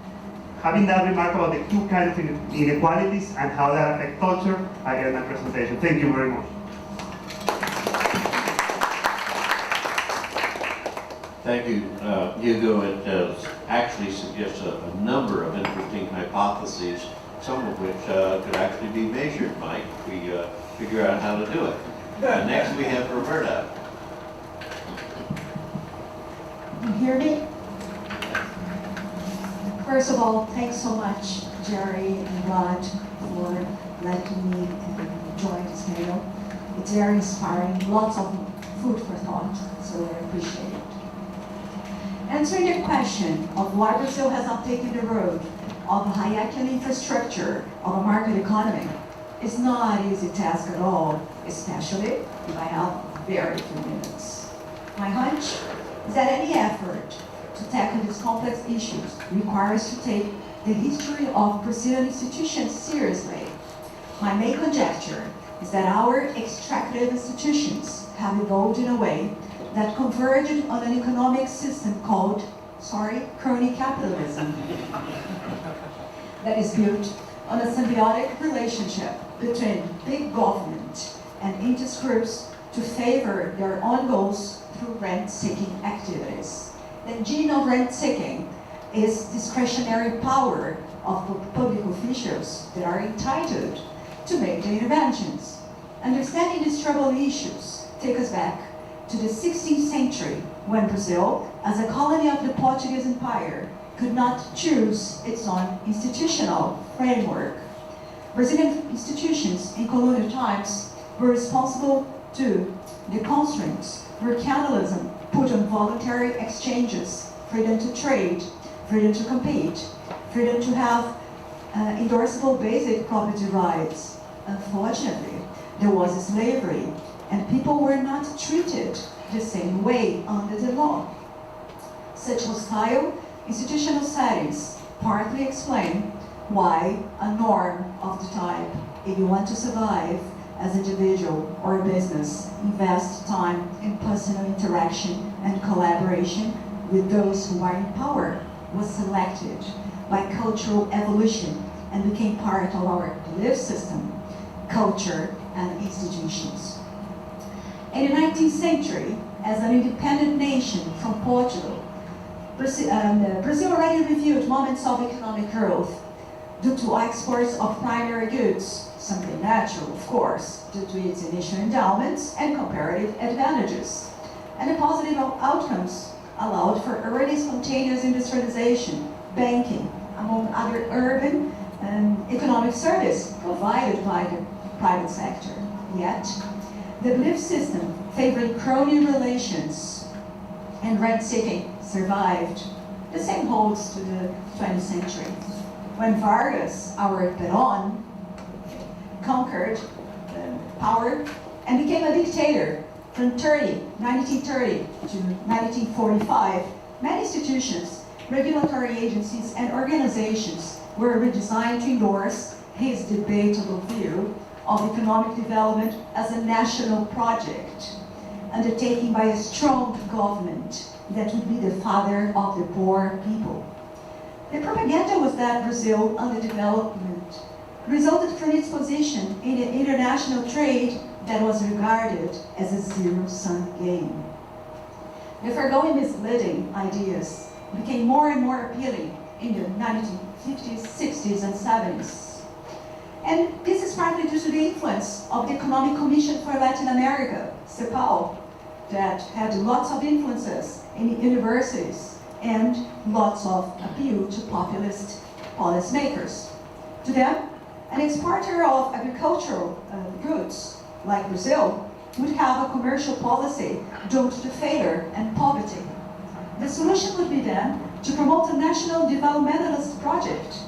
E: having that remark about the two kinds of inequalities and how that affects culture, I end my presentation. Thank you very much.
C: Thank you, Hugo. It actually suggests a number of interesting hypotheses, some of which could actually be measured, Mike, if we figure out how to do it. Next we have Roberta.
F: You hear me? First of all, thanks so much, Jerry and Rod, for letting me join this panel. It's very inspiring, lots of food for thought, so I appreciate it. Answering the question of why Brazil has not taken the road of a hierarchical infrastructure of a market economy is not an easy task at all, especially if I have very few minutes. My hunch is that any effort to tackle these complex issues requires to take the history of Brazilian institutions seriously. My main conjecture is that our extractive institutions have evolved in a way that converged on an economic system called, crony capitalism, that is built on a symbiotic relationship between big government and interest groups to favor their own goals through rent-seeking activities. The gene of rent-seeking is discretionary power of public officials that are entitled to make the interventions. Understanding these troubled issues take us back to the 16th century, when Brazil, as a colony of the Portuguese Empire, could not choose its own institutional framework. Brazilian institutions in colonial times were responsible to the constraints mercantilism put on voluntary exchanges, freedom to trade, freedom to compete, freedom to have endorsable basic property rights. Unfortunately, there was slavery, and people were not treated the same way under the law. Such hostile institutional settings partly explain why a norm of the type, if you want to survive as an individual or a business, invest time in personal interaction and collaboration with those who are in power, was selected by cultural evolution and became part of our belief system, culture, and institutions. In the 19th century, as an independent nation from Portugal, Brazil already reviewed moments of economic growth due to exports of primary goods, something natural, of course, due to its initial endowments and comparative advantages. And the positive outcomes allowed for early spontaneous industrialization, banking, among other urban and economic services provided by the private sector. Yet, the belief system favoring crony relations and rent-seeking survived. The same holds to the 20th century. When Vargas, our Peron, conquered power and became a dictator from 1930 to 1945, many institutions, regulatory agencies, and organizations were redesigned to endorse his debatable view of economic development as a national project, undertaken by a strong government that would be the father of the poor people. The propaganda was that Brazil, under development, resulted from its position in an international trade that was regarded as a zero-sum game. The foregoing misleading ideas became more and more appealing in the 1950s, 60s, and 70s. And this is partly due to the influence of the Economic Commission for Latin America, CEPAL, that had lots of influences in universities and lots of appeal to populist policymakers. To them, an exporter of agricultural goods, like Brazil, would have a commercial policy doomed to failure and poverty. The solution would be then to promote a national developmentalist project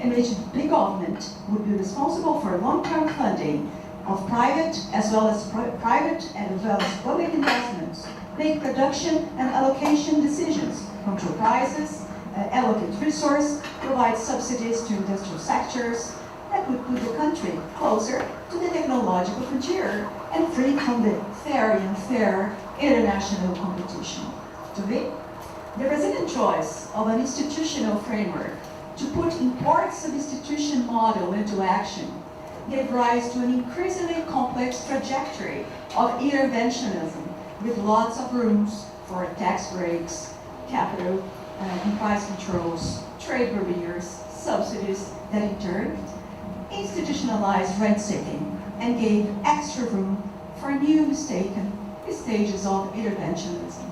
F: in which big government would be responsible for long-term funding of private as well as public investments, make production and allocation decisions, control prices, allocate resources, provide subsidies to industrial sectors that would put the country closer to the technological frontier and free from the very unfair international competition. To me, the Brazilian choice of an institutional framework to put import substitution model into action gave rise to an increasingly complex trajectory of interventionism with lots of rooms for tax breaks, capital and price controls, trade barriers, subsidies that in turn institutionalized rent-seeking and gave extra room for new mistaken stages of interventionism.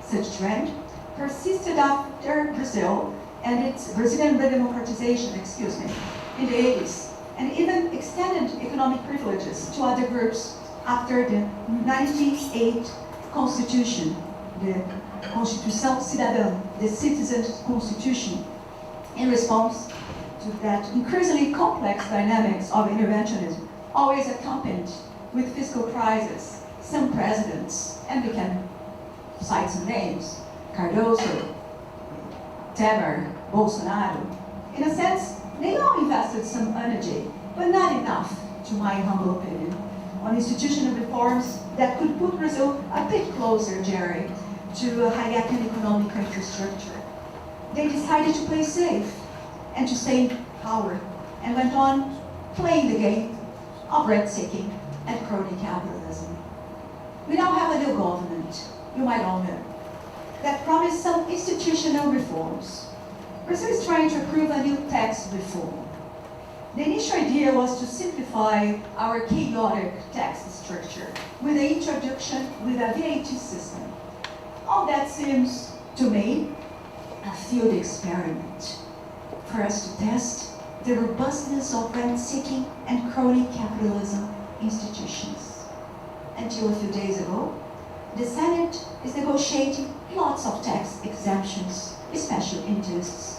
F: Such trend persisted after Brazil and its Brazilian redemocratization, in the 80s, and even extended economic privileges to other groups after the 1998 Constitution, the Constituição Cidadã, the Citizens' Constitution, in response to that increasingly complex dynamics of interventionism, always accompanied with fiscal crisis. Some presidents, and we can cite some names, Cardoso, Temer, Bolsonaro, in a sense, they all invested some energy, but not enough, to my humble opinion, on institutional reforms that could put Brazil a bit closer, Jerry, to a Hayekian economic infrastructure. They decided to play safe and to stay in power, and went on playing the game of rent-seeking and crony capitalism. We now have a new government, you might all know, that promised some institutional reforms. Brazil is trying to approve a new tax reform. The initial idea was to simplify our chaotic tax structure with the introduction with a VAT system. All that seems, to me, a field experiment for us to test the robustness of rent-seeking and crony capitalism institutions. Until a few days ago, the Senate is negotiating lots of tax exemptions, special interests,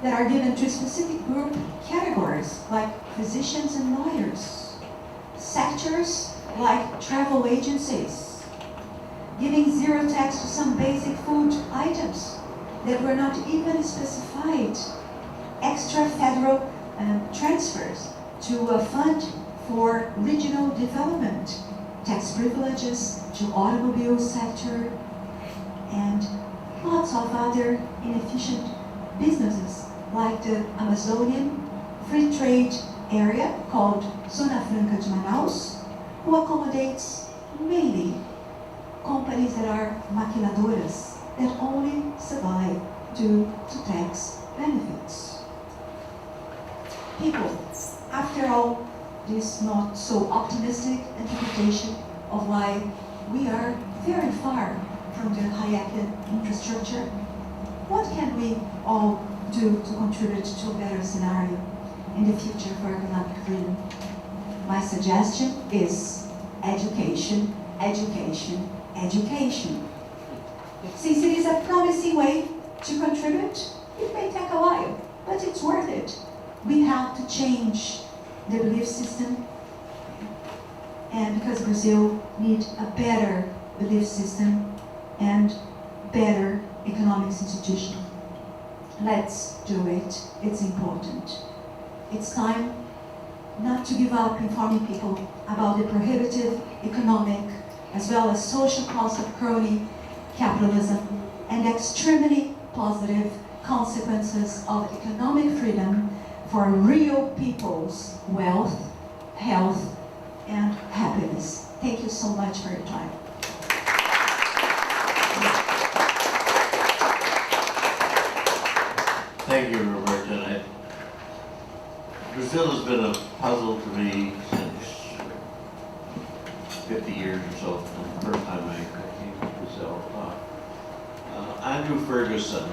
F: that are given to specific group categories like physicians and lawyers, sectors like travel agencies, giving zero tax to some basic food items that were not even specified, extra federal transfers to a fund for regional development, tax privileges to automobile sector, and lots of other inefficient businesses like the Amazonian Free Trade Area called Zona Franca de Manaus, who accommodates mainly companies that are maquiladoras, that only survive due to tax benefits. People, after all, this not so optimistic interpretation of why we are very far from the Hayekian infrastructure, what can we all do to contribute to a better scenario in the future for economic freedom? My suggestion is education, education, education. Since it is a promising way to contribute, it may take a while, but it's worth it. We have to change the belief system, and because Brazil needs a better belief system and better economic institution. Let's do it. It's important. It's time not to give up informing people about the prohibitive economic as well as social cost of crony capitalism and extremely positive consequences of economic freedom for real people's wealth, health, and happiness. Thank you so much for your time.
C: Thank you, Roberta. Brazil has been a puzzle to me since 50 years or so, from the first time I came to Brazil. Andrew Ferguson,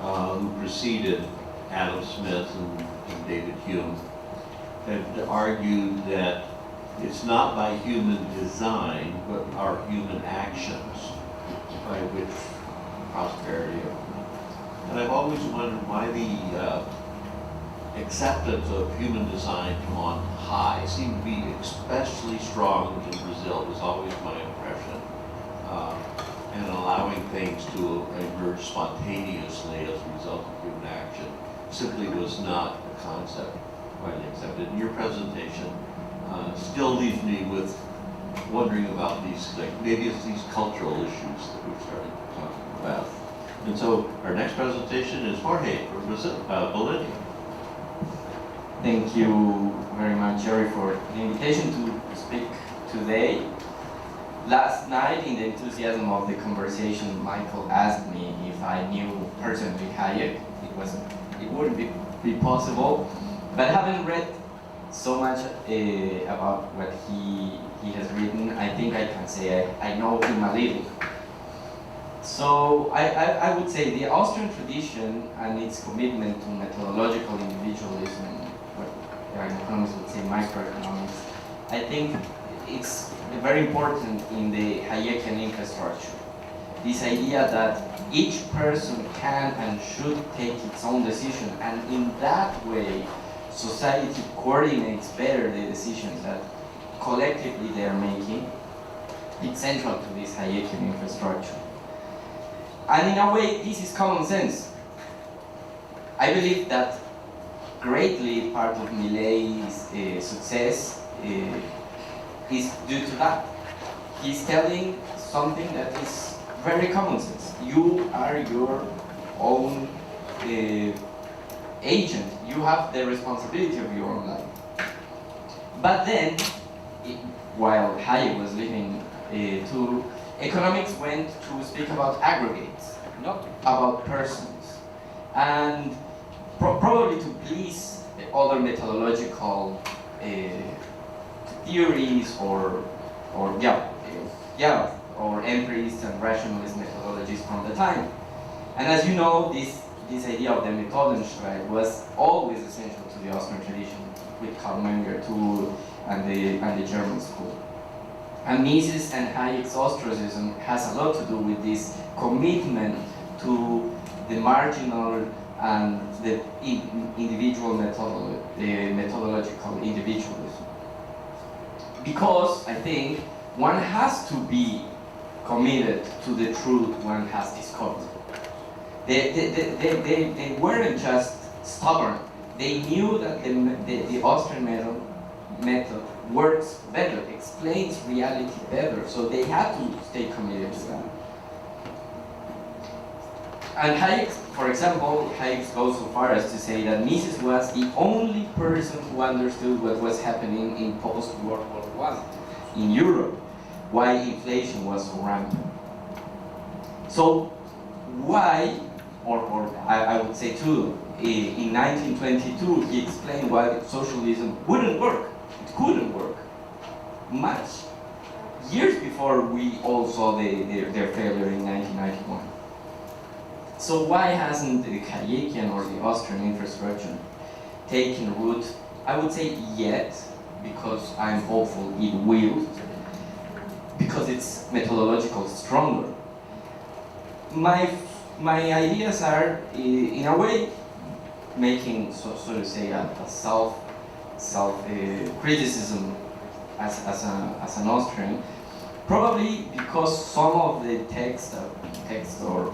C: who preceded Adam Smith and David Hume, had argued that it's not by human design, but our human actions by which prosperity. And I've always wondered why the acceptance of human design from on high seemed to be especially strong in Brazil, was always my impression. And allowing things to emerge spontaneously as a result of human action simply was not a concept widely accepted. And your presentation still leaves me with wondering about these, like, maybe it's these cultural issues that we've started talking about. And so our next presentation is Jorge from Brazil, Bolivia.
G: Thank you very much, Jerry, for the invitation to speak today. Last night, in the enthusiasm of the conversation, Michael asked me if I knew personally Hayek. It wouldn't be possible, but having read so much about what he has written, I think I can say I know him a little. So I would say the Austrian tradition and its commitment to methodological individualism, what economists would say microeconomics, I think it's very important in the Hayekian infrastructure. This idea that each person can and should take its own decision, and in that way society coordinates better the decisions that collectively they are making. It's central to this Hayekian infrastructure. And in a way, this is common sense. I believe that greatly part of Millei's success is due to that. He's telling something that is very common sense. You are your own agent. You have the responsibility of your own life. But then, while Hayek was living to economics went to speak about aggregates, not about persons, and probably to please other methodological theories or empirist and rationalist methodologies from the time. And as you know, this idea of the Methodenstreit was always essential to the Austrian tradition, with Karl Menger too, and the German school. And Mises and Hayek's ostracism has a lot to do with this commitment to the marginal and the individual methodological individualism. Because I think one has to be committed to the truth one has discovered. They weren't just stubborn. They knew that the Austrian method works better, explains reality better, so they had to stay committed to that. And Hayek, for example, Hayek goes so far as to say that Mises was the only person who understood what was happening in post-World War I in Europe, why inflation was so rampant. So why, or I would say too, in 1922 he explained why socialism wouldn't work. It couldn't work. Much years before we all saw their failure in 1991. So why hasn't the Hayekian or the Austrian infrastructure taken root? I would say yet, because I'm hopeful it will, because it's methodological stronger. My ideas are, in a way, making, so to say, a self criticism as an Austrian, probably because some of the text or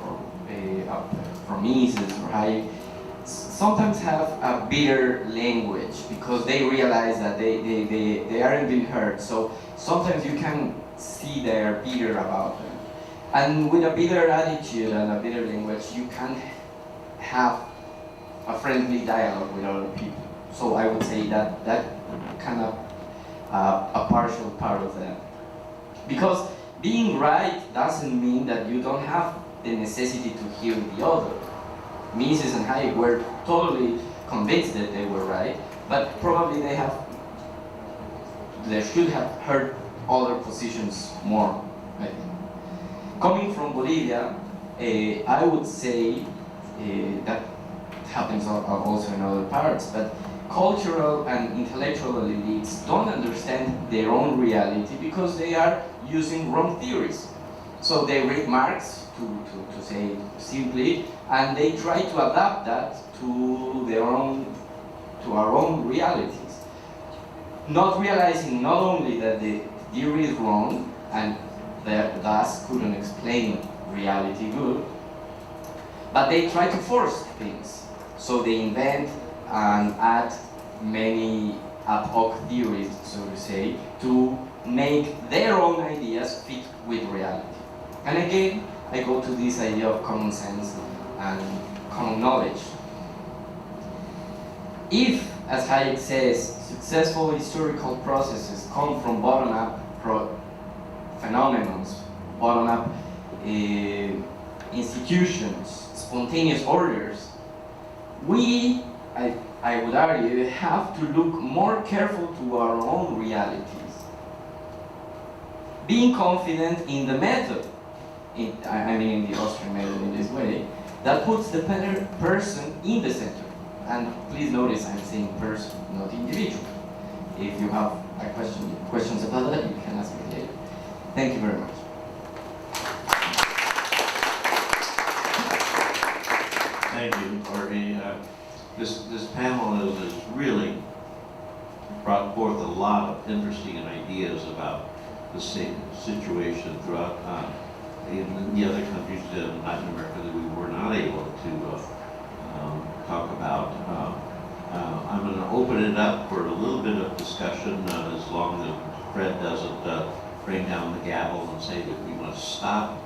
G: from Mises or Hayek sometimes have a bitter language because they realize that they aren't being heard. So sometimes you can see they're bitter about them. And with a bitter attitude and a bitter language, you can have a friendly dialogue with other people. So I would say that kind of a partial part of that. Because being right doesn't mean that you don't have the necessity to hear the other. Mises and Hayek were totally convinced that they were right, but probably they should have heard other positions more, I think. Coming from Bolivia, I would say that happens also in other parts, but cultural and intellectual elites don't understand their own reality because they are using wrong theories. So they read Marx, to say it simply, and they try to adapt that to our own realities. Not realizing not only that the theory is wrong and that thus couldn't explain reality good, but they try to force things. So they invent and add many ad hoc theories, so to say, to make their own ideas fit with reality. And again, I go to this idea of common sense and common knowledge. If, as Hayek says, successful historical processes come from bottom-up phenomena, bottom-up institutions, spontaneous orders, we, I would argue, have to look more careful to our own realities. Being confident in the method, I mean in the Austrian method in this way, that puts the person in the center. And please notice I'm saying person, not individual. If you have questions about that, you can ask me later. Thank you very much.
C: Thank you, Jorge. This panel has really brought forth a lot of interesting ideas about the same situation throughout in the other countries in Latin America that we were not able to talk about. I'm going to open it up for a little bit of discussion as long as Fred doesn't bring down the gavel and say that we must stop.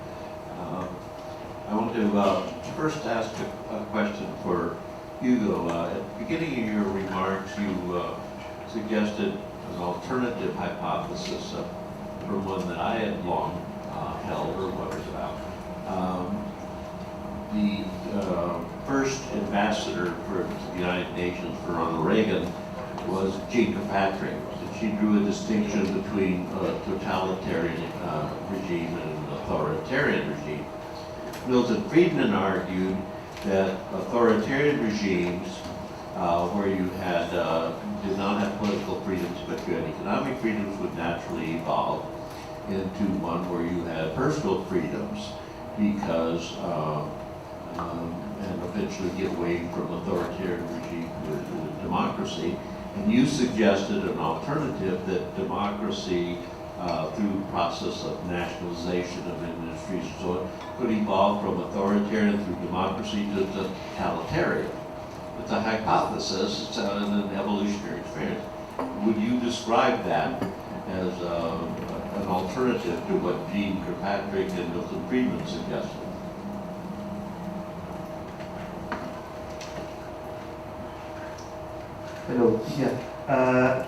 C: I want to first ask a question for Hugo. At the beginning of your remarks, you suggested an alternative hypothesis from one that I had long held or wondered about. The first ambassador for the United Nations for Ronald Reagan was Jean Kirkpatrick. She drew a distinction between a totalitarian regime and an authoritarian regime. Milton Friedman argued that authoritarian regimes where you did not have political freedoms but you had economic freedoms would naturally evolve into one where you had personal freedoms because and eventually get away from authoritarian regime to democracy. And you suggested an alternative that democracy through process of nationalization of industries and so on could evolve from authoritarian through democracy to totalitarian. It's a hypothesis, it's an evolutionary experience. Would you describe that as an alternative to what Jean Kirkpatrick and Milton Friedman suggested?
E: Hello. Yeah.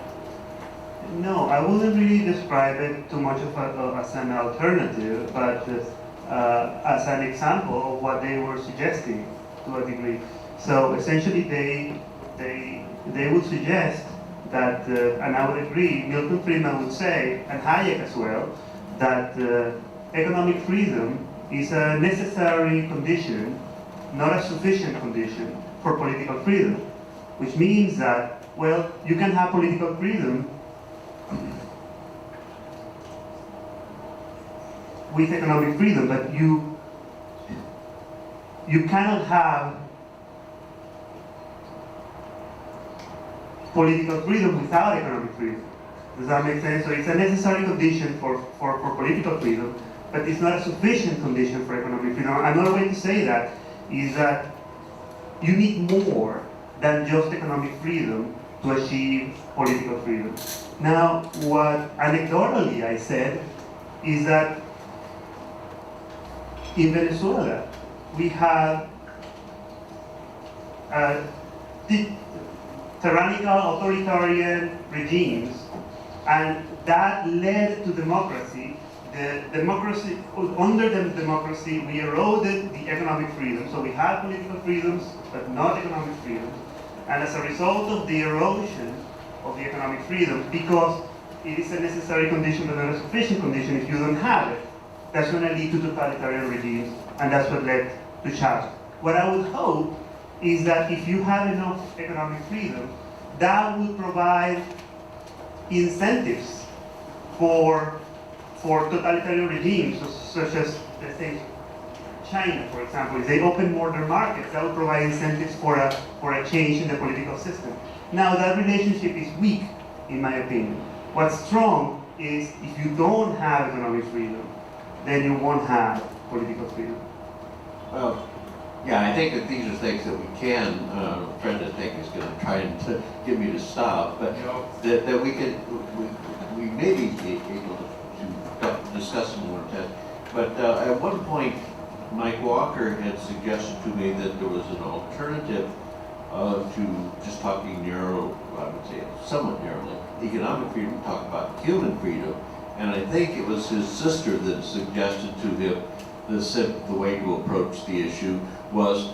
E: No, I wouldn't really describe it too much as an alternative, but as an example of what they were suggesting to a degree. So essentially they would suggest that, and I would agree, Milton Friedman would say, and Hayek as well, that economic freedom is a necessary condition, not a sufficient condition for political freedom, which means that, well, you can have political freedom with economic freedom, but you cannot have political freedom without economic freedom. Does that make sense? So it's a necessary condition for political freedom, but it's not a sufficient condition for economic freedom. Another way to say that is that you need more than just economic freedom to achieve political freedom. Now, what anecdotally I said is that in Venezuela, we have tyrannical, authoritarian regimes, and that led to democracy. Under the democracy, we eroded the economic freedom. So we had political freedoms, but not economic freedoms. And as a result of the erosion of the economic freedom, because it is a necessary condition but not a sufficient condition, if you don't have it, that's going to lead to totalitarian regimes, and that's what led to Chavez. What I would hope is that if you have enough economic freedom, that would provide incentives for totalitarian regimes, such as, let's say, China, for example. If they open more their markets, that would provide incentives for a change in the political system. Now, that relationship is weak, in my opinion. What's strong is if you don't have economic freedom, then you won't have political freedom.
C: Well, yeah, I think that these are things that we can, Fred, I think is going to try and to get me to stop, but that we may be able to discuss some more tests. But at one point, Mike Walker had suggested to me that there was an alternative to just talking narrow, I would say somewhat narrowly, economic freedom, talk about human freedom. And I think it was his sister that suggested to him the way to approach the issue was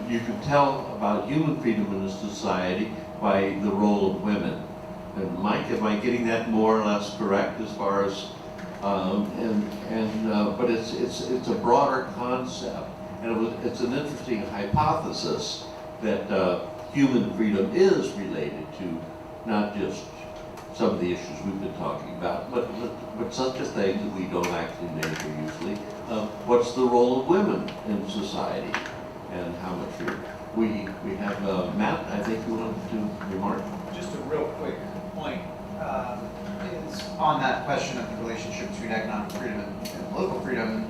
C: you can tell about human freedom in a society by the role of women. And Mike, am I getting that more or less correct as far as, but it's a broader concept, and it's an interesting hypothesis that human freedom is related to not just some of the issues we've been talking about, but such a thing that we don't actually measure usually. What's the role of women in society, and how much we have Matt, I think you wanted to remark.
H: Just a real quick point is on that question of the relationship between economic freedom and political freedom.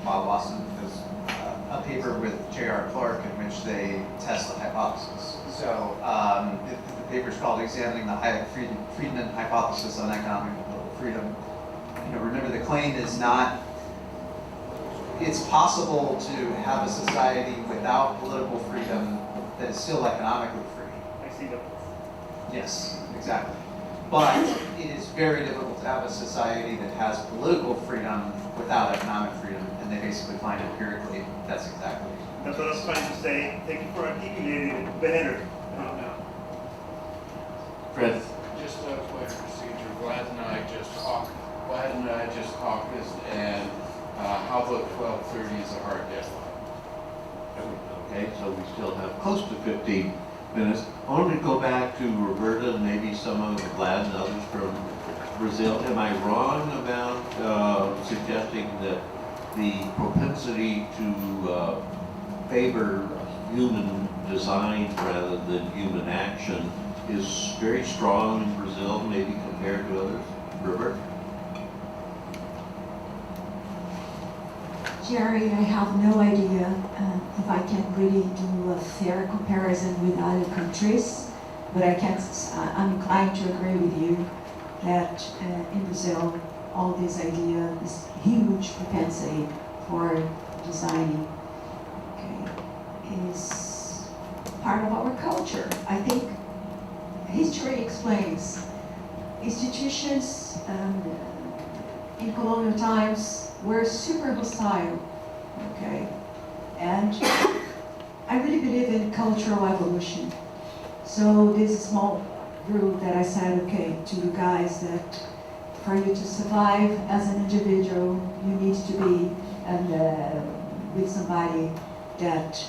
H: Bob Watson does a paper with J.R. Clark in which they test the hypothesis. So the paper is called "Examining the Hayek-Friedman Hypothesis on Economic and Political Freedom." Remember, the claim is not it's possible to have a society without political freedom that is still economically free.
E: I see that.
H: Yes, exactly. But it is very difficult to have a society that has political freedom without economic freedom, and they basically find empirically that's exactly it.
E: That's what I was trying to say. Thank you for articulating it better.
C: Fred?
I: Just a point of procedure. Vlad and I just caucused, and how about 12:30 is a hard deadline?
C: Okay, so we still have close to 15 minutes. I want to go back to Roberta and maybe some of Vlad and others from Brazil. Am I wrong about suggesting that the propensity to favor human design rather than human action is very strong in Brazil, maybe compared to others? Robert?
F: Jerry, I have no idea if I can really do a fair comparison with other countries, but I'm inclined to agree with you that in Brazil, all this idea, this huge propensity for designing, is part of our culture. I think history explains institutions in colonial times were super hostile, okay? And I really believe in cultural evolution. So this small group that I said, okay, to you guys, that for you to survive as an individual, you need to be with somebody that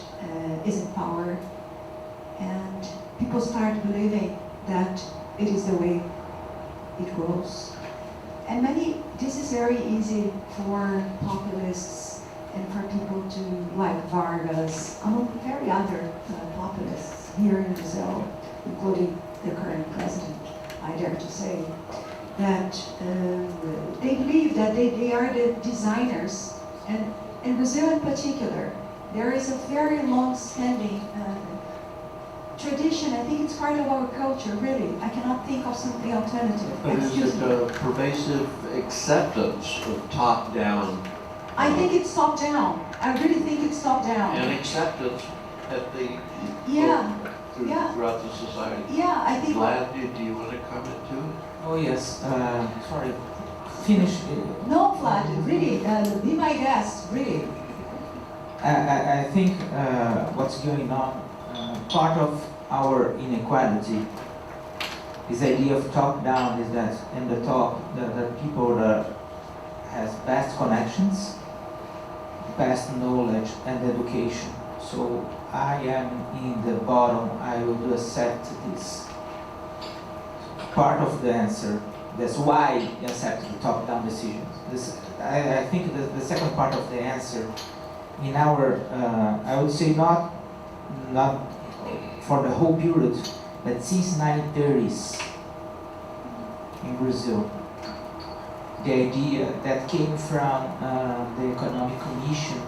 F: is in power. And people start believing that it is the way it goes. And this is very easy for populists and for people to, like Vargas, among very other populists here in Brazil, including the current president, I dare to say, that they believe that they are the designers. And in Brazil in particular, there is a very long-standing tradition. I think it's part of our culture, really. I cannot think of something alternative.
C: But is it a pervasive acceptance of top-down?
F: I think it's top-down. I really think it's top-down.
C: And acceptance at the throughout the society.
F: Yeah, I think.
C: Vlad, do you want to comment to it?
J: Oh yes, sorry, finish.
F: No, Vlad, really, be my guest, really.
J: I think what's going on, part of our inequality, this idea of top-down is that in the top, the people that has best connections, best knowledge and education. So I am in the bottom, I will accept this. Part of the answer, that's why I accept the top-down decisions. I think the second part of the answer, in our, I would say not for the whole period, but since 1930s in Brazil, the idea that came from the Economic Commission,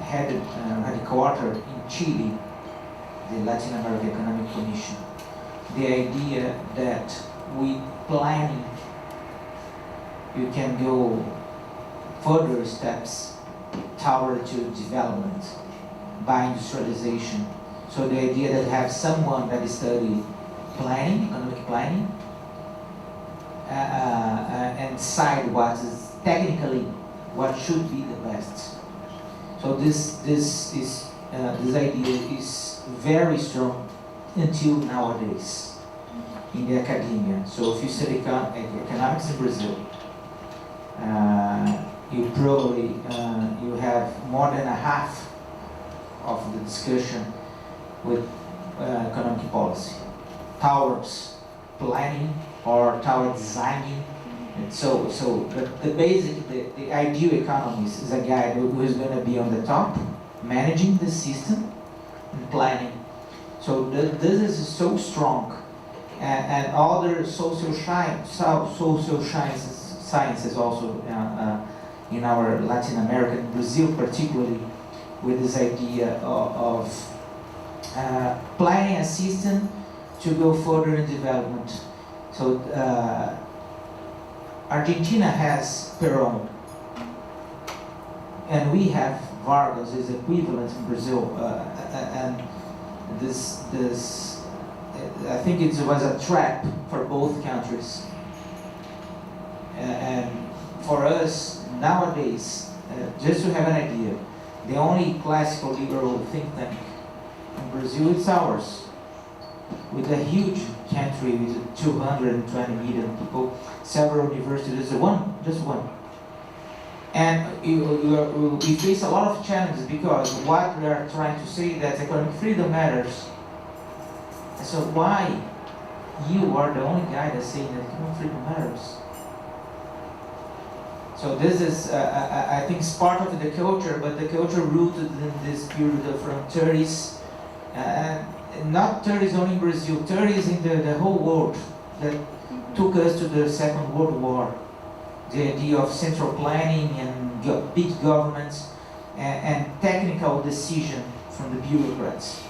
J: headquartered in Chile, the Latin American Economic Commission. The idea that with planning you can go further steps toward to development by industrialization. So the idea that have someone that study planning, economic planning, and decide what is technically what should be the best. So this idea is very strong until nowadays in the academia. So if you study economics in Brazil, you probably you have more than a half of the discussion with economic policy towards planning or towards designing. And so the basic, the ideal economist is a guy who is going to be on the top, managing the system and planning. So this is so strong, and other social sciences also in our Latin America, Brazil particularly, with this idea of planning a system to go further in development. So Argentina has Perón, and we have Vargas is equivalent in Brazil, and this I think it was a trap for both countries, and for us nowadays, just to have an idea, the only classical liberal think tank in Brazil is ours, with a huge country with 220 million people, several universities, just one. And we face a lot of challenges because what we are trying to say that economic freedom matters. So why you are the only guy that's saying that economic freedom matters? So this is, I think, it's part of the culture, but the culture rooted in this period from 30s, and not 30s only in Brazil, 30s in the whole world that took us to the Second World War. The idea of central planning and big governments and technical decision from the bureaucrats.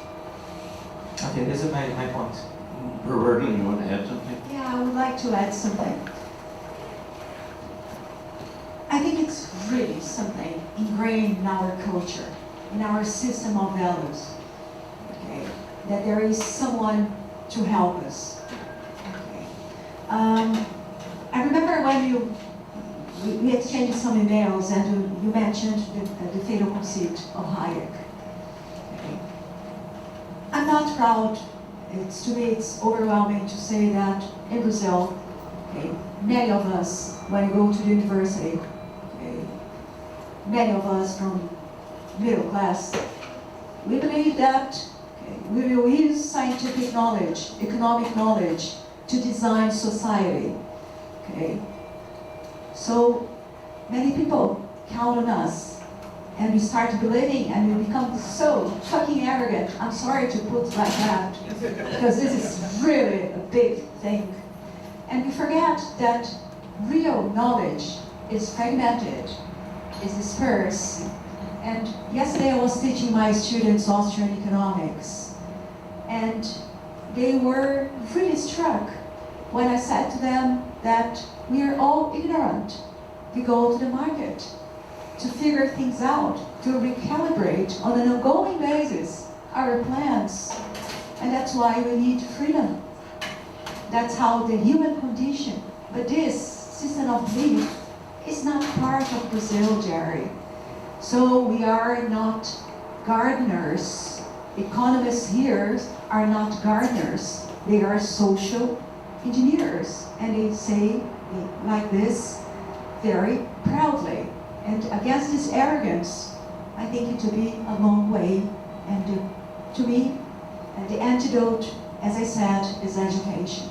J: Okay, this is my point.
C: Roberta, you want to add something?
F: Yeah, I would like to add something. I think it's really something ingrained in our culture, in our system of values, okay? That there is someone to help us. Okay. I remember when we exchanged some emails, and you mentioned the fatal conceit of Hayek. Okay. I'm not proud. To me, it's overwhelming to say that in Brazil, okay, many of us, when we go to the university, okay, many of us from middle class, we believe that we will use scientific knowledge, economic knowledge, to design society. Okay? So many people count on us, and we start believing, and we become so fucking arrogant. I'm sorry to put it like that, because this is really a big thing. And we forget that real knowledge is fragmented, is dispersed. And yesterday I was teaching my students Austrian economics, and they were really struck when I said to them that we are all ignorant. We go to the market to figure things out, to recalibrate on an ongoing basis our plans, and that's why we need freedom. That's how the human condition, but this system of belief is not part of Brazil, Jerry. So we are not gardeners. Economists here are not gardeners. They are social engineers, and they say like this very proudly. And against this arrogance, I think it will be a long way. And to me, the antidote, as I said, is education.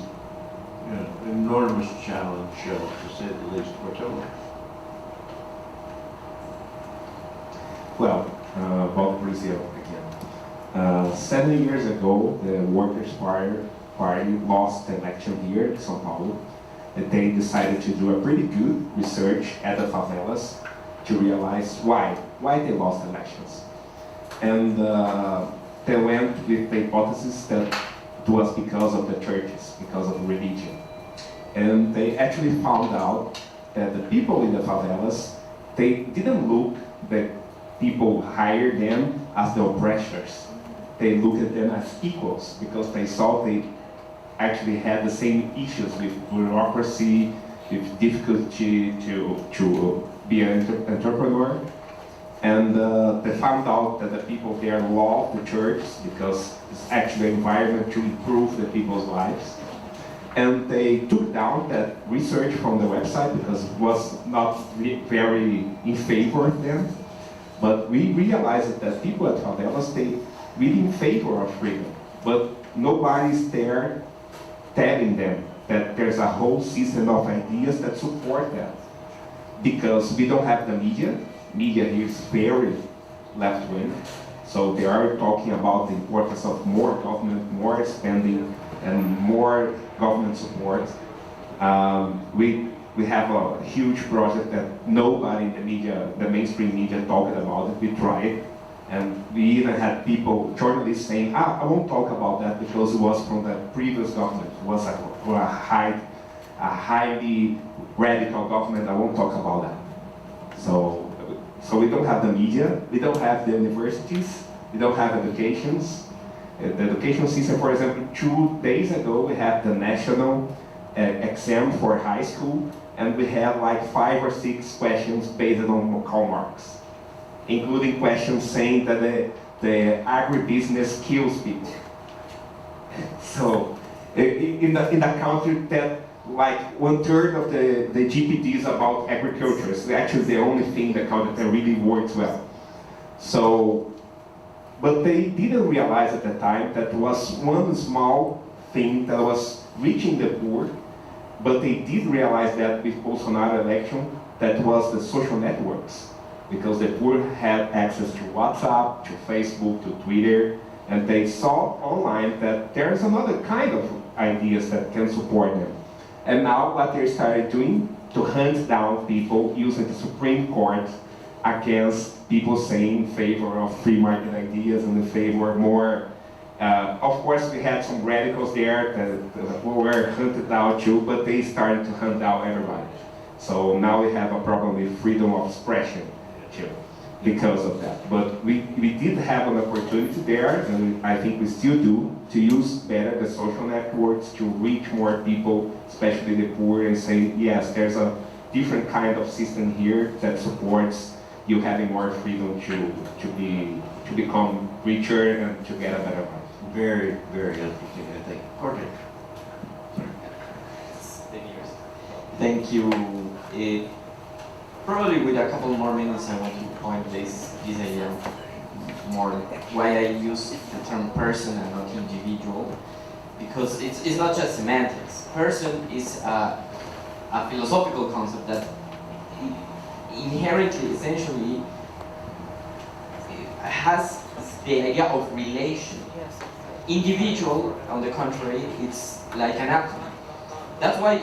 C: Yeah, enormous challenge, to say the least. Portillo.
K: Well, about Brazil again. 7 years ago, the Workers' Party lost the election here in São Paulo, and they decided to do a pretty good research at the favelas to realize why they lost elections. And they went with the hypothesis that it was because of the churches, because of religion. And they actually found out that the people in the favelas, they didn't look the people hire them as the oppressors. They looked at them as equals because they saw they actually had the same issues with bureaucracy, with difficulty to be an entrepreneur. And they found out that the people there love the church because it's actually an environment to improve the people's lives. And they took down that research from the website because it was not very in favor of them. But we realized that people at favelas, they really in favor of freedom. But nobody's there telling them that there's a whole system of ideas that support that. Because we don't have the media. Media here is very left-wing. So they are talking about the importance of more government, more spending, and more government support. We have a huge project that nobody in the media, the mainstream media, talked about it. We tried, and we even had people, journalists saying, I won't talk about that because it was from the previous government. It was a highly radical government. I won't talk about that. So we don't have the media, we don't have the universities, we don't have educations. The education system, for example, 2 days ago we had the national exam for high school, and we had like 5 or 6 questions based on Karl Marx, including questions saying that the agribusiness kills people. So in the country that like 1/3 of the GDP is about agriculture. It's actually the only thing that really works well. So, but they didn't realize at the time that was one small thing that was reaching the poor, but they did realize that with Bolsonaro election, that was the social networks, because the poor had access to WhatsApp, to Facebook, to Twitter, and they saw online that there's another kind of ideas that can support them. And now what they started doing to hunt down people using the Supreme Court against people saying in favor of free market ideas and in favor of more. Of course, we had some radicals there that were hunted down too, but they started to hunt down everybody. So now we have a problem with freedom of expression too, because of that. But we did have an opportunity there, and I think we still do, to use better the social networks to reach more people, especially the poor, and say, yes, there's a different kind of system here that supports you having more freedom to become richer and to get a better life.
C: Very, very interesting, I think. Jorge.
G: Thank you. Probably with a couple more minutes, I want to point this idea more why I use the term person and not individual, because it's not just semantics. Person is a philosophical concept that inherently, essentially, has the idea of relation. Individual, on the contrary, it's like an atom. That's why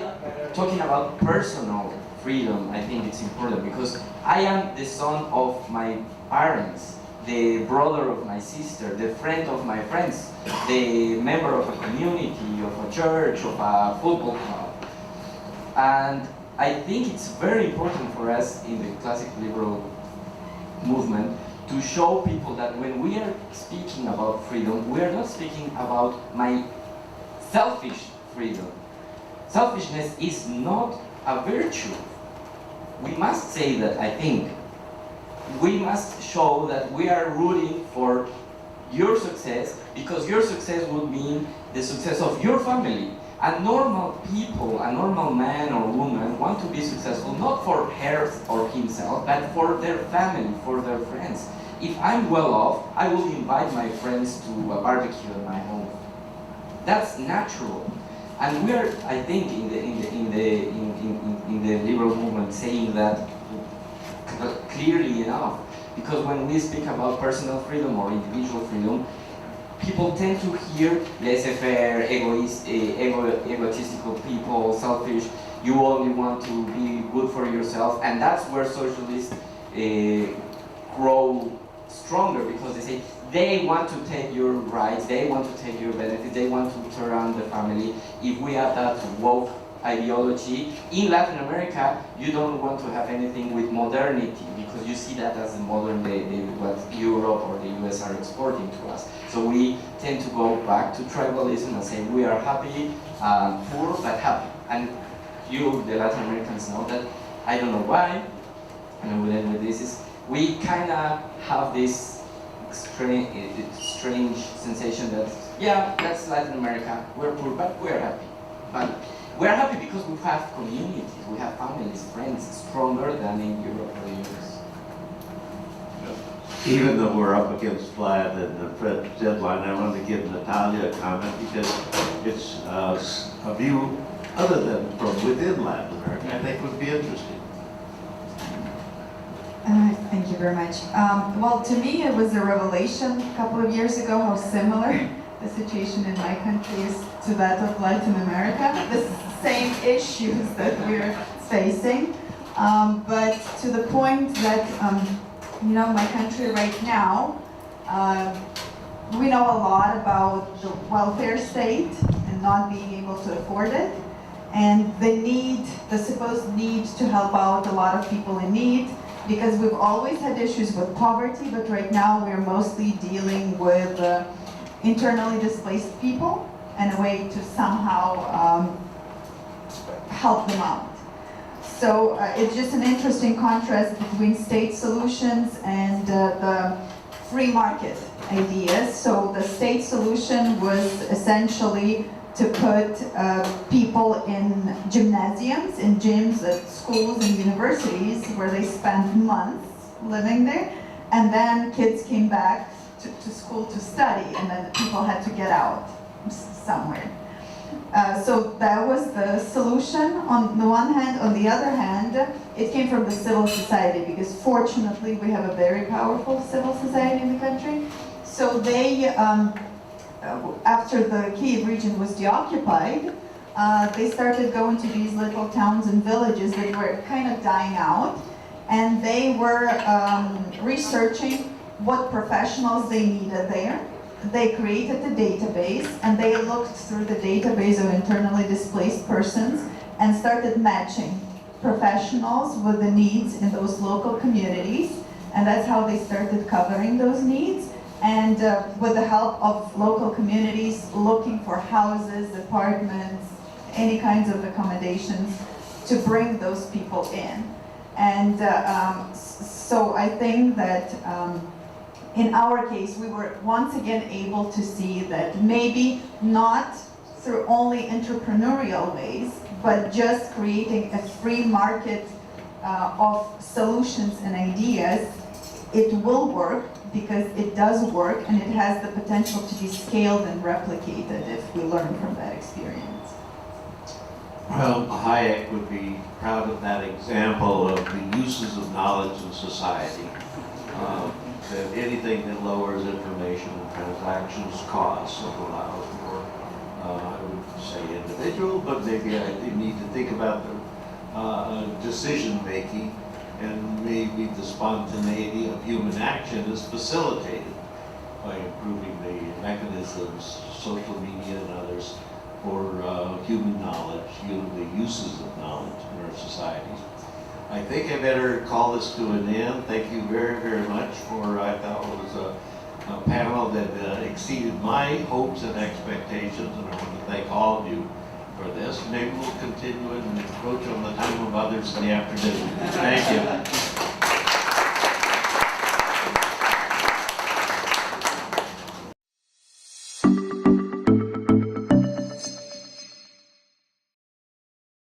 G: talking about personal freedom, I think it's important, because I am the son of my parents, the brother of my sister, the friend of my friends, the member of a community, of a church, of a football club. And I think it's very important for us in the classic liberal movement to show people that when we are speaking about freedom, we are not speaking about my selfish freedom. Selfishness is not a virtue. We must say that, I think. We must show that we are rooting for your success, because your success would mean the success of your family. A normal people, a normal man or woman want to be successful not for her or himself, but for their family, for their friends. If I'm well off, I will invite my friends to a barbecue at my home. That's natural. And we are, I think, in the liberal movement saying that clearly enough, because when we speak about personal freedom or individual freedom, people tend to hear laissez-faire, egotistical people, selfish, you only want to be good for yourself, and that's where socialists grow stronger, because they say they want to take your rights, they want to take your benefits, they want to turn around the family. If we have that woke ideology, in Latin America, you don't want to have anything with modernity, because you see that as the modern day, what Europe or the US are exporting to us. So we tend to go back to tribalism and say we are happy, poor but happy. And you, the Latin Americans, know that. I don't know why, and I will end with this, is we kind of have this strange sensation that, yeah, that's Latin America, we're poor, but we're happy. But we're happy because we have communities, we have families, friends, stronger than in Europe or the US.
C: Even though we're up against Vlad and the Fred's deadline, I want to give Natalia a comment, because it's a view other than from within Latin America, I think would be interesting.
L: Thank you very much. Well, to me, it was a revelation a couple of years ago how similar the situation in my country is to that of Latin America. The same issues that we're facing, but to the point that, you know, my country right now, we know a lot about the welfare state and not being able to afford it, and the supposed need to help out a lot of people in need, because we've always had issues with poverty, but right now we're mostly dealing with internally displaced people and a way to somehow help them out. So it's just an interesting contrast between state solutions and the free market ideas. So the state solution was essentially to put people in gymnasiums, in gyms at schools and universities where they spent months living there, and then kids came back to school to study, and then the people had to get out somewhere. So that was the solution on the one hand. On the other hand, it came from the civil society, because fortunately we have a very powerful civil society in the country. So they, after the Kyiv region was deoccupied, they started going to these little towns and villages that were kind of dying out, and they were researching what professionals they needed there. They created a database, and they looked through the database of internally displaced persons and started matching professionals with the needs in those local communities, and that's how they started covering those needs. And with the help of local communities looking for houses, apartments, any kinds of accommodations to bring those people in. And so I think that in our case, we were once again able to see that maybe not through only entrepreneurial ways, but just creating a free market of solutions and ideas, it will work, because it does work and it has the potential to be scaled and replicated if we learn from that experience.
C: Well, Hayek would be proud of that example of the uses of knowledge in society. That anything that lowers information and transactions costs and allows more, I would say individual, but maybe I need to think about the decision making, and maybe the spontaneity of human action is facilitated by improving the mechanisms, social media and others, for human knowledge, the uses of knowledge in our societies. I think I better call this to an end. Thank you very, very much for, I thought it was a panel that exceeded my hopes and expectations, and I want to thank all of you for this. Maybe we'll continue and approach on the time of others in the afternoon. Thank you.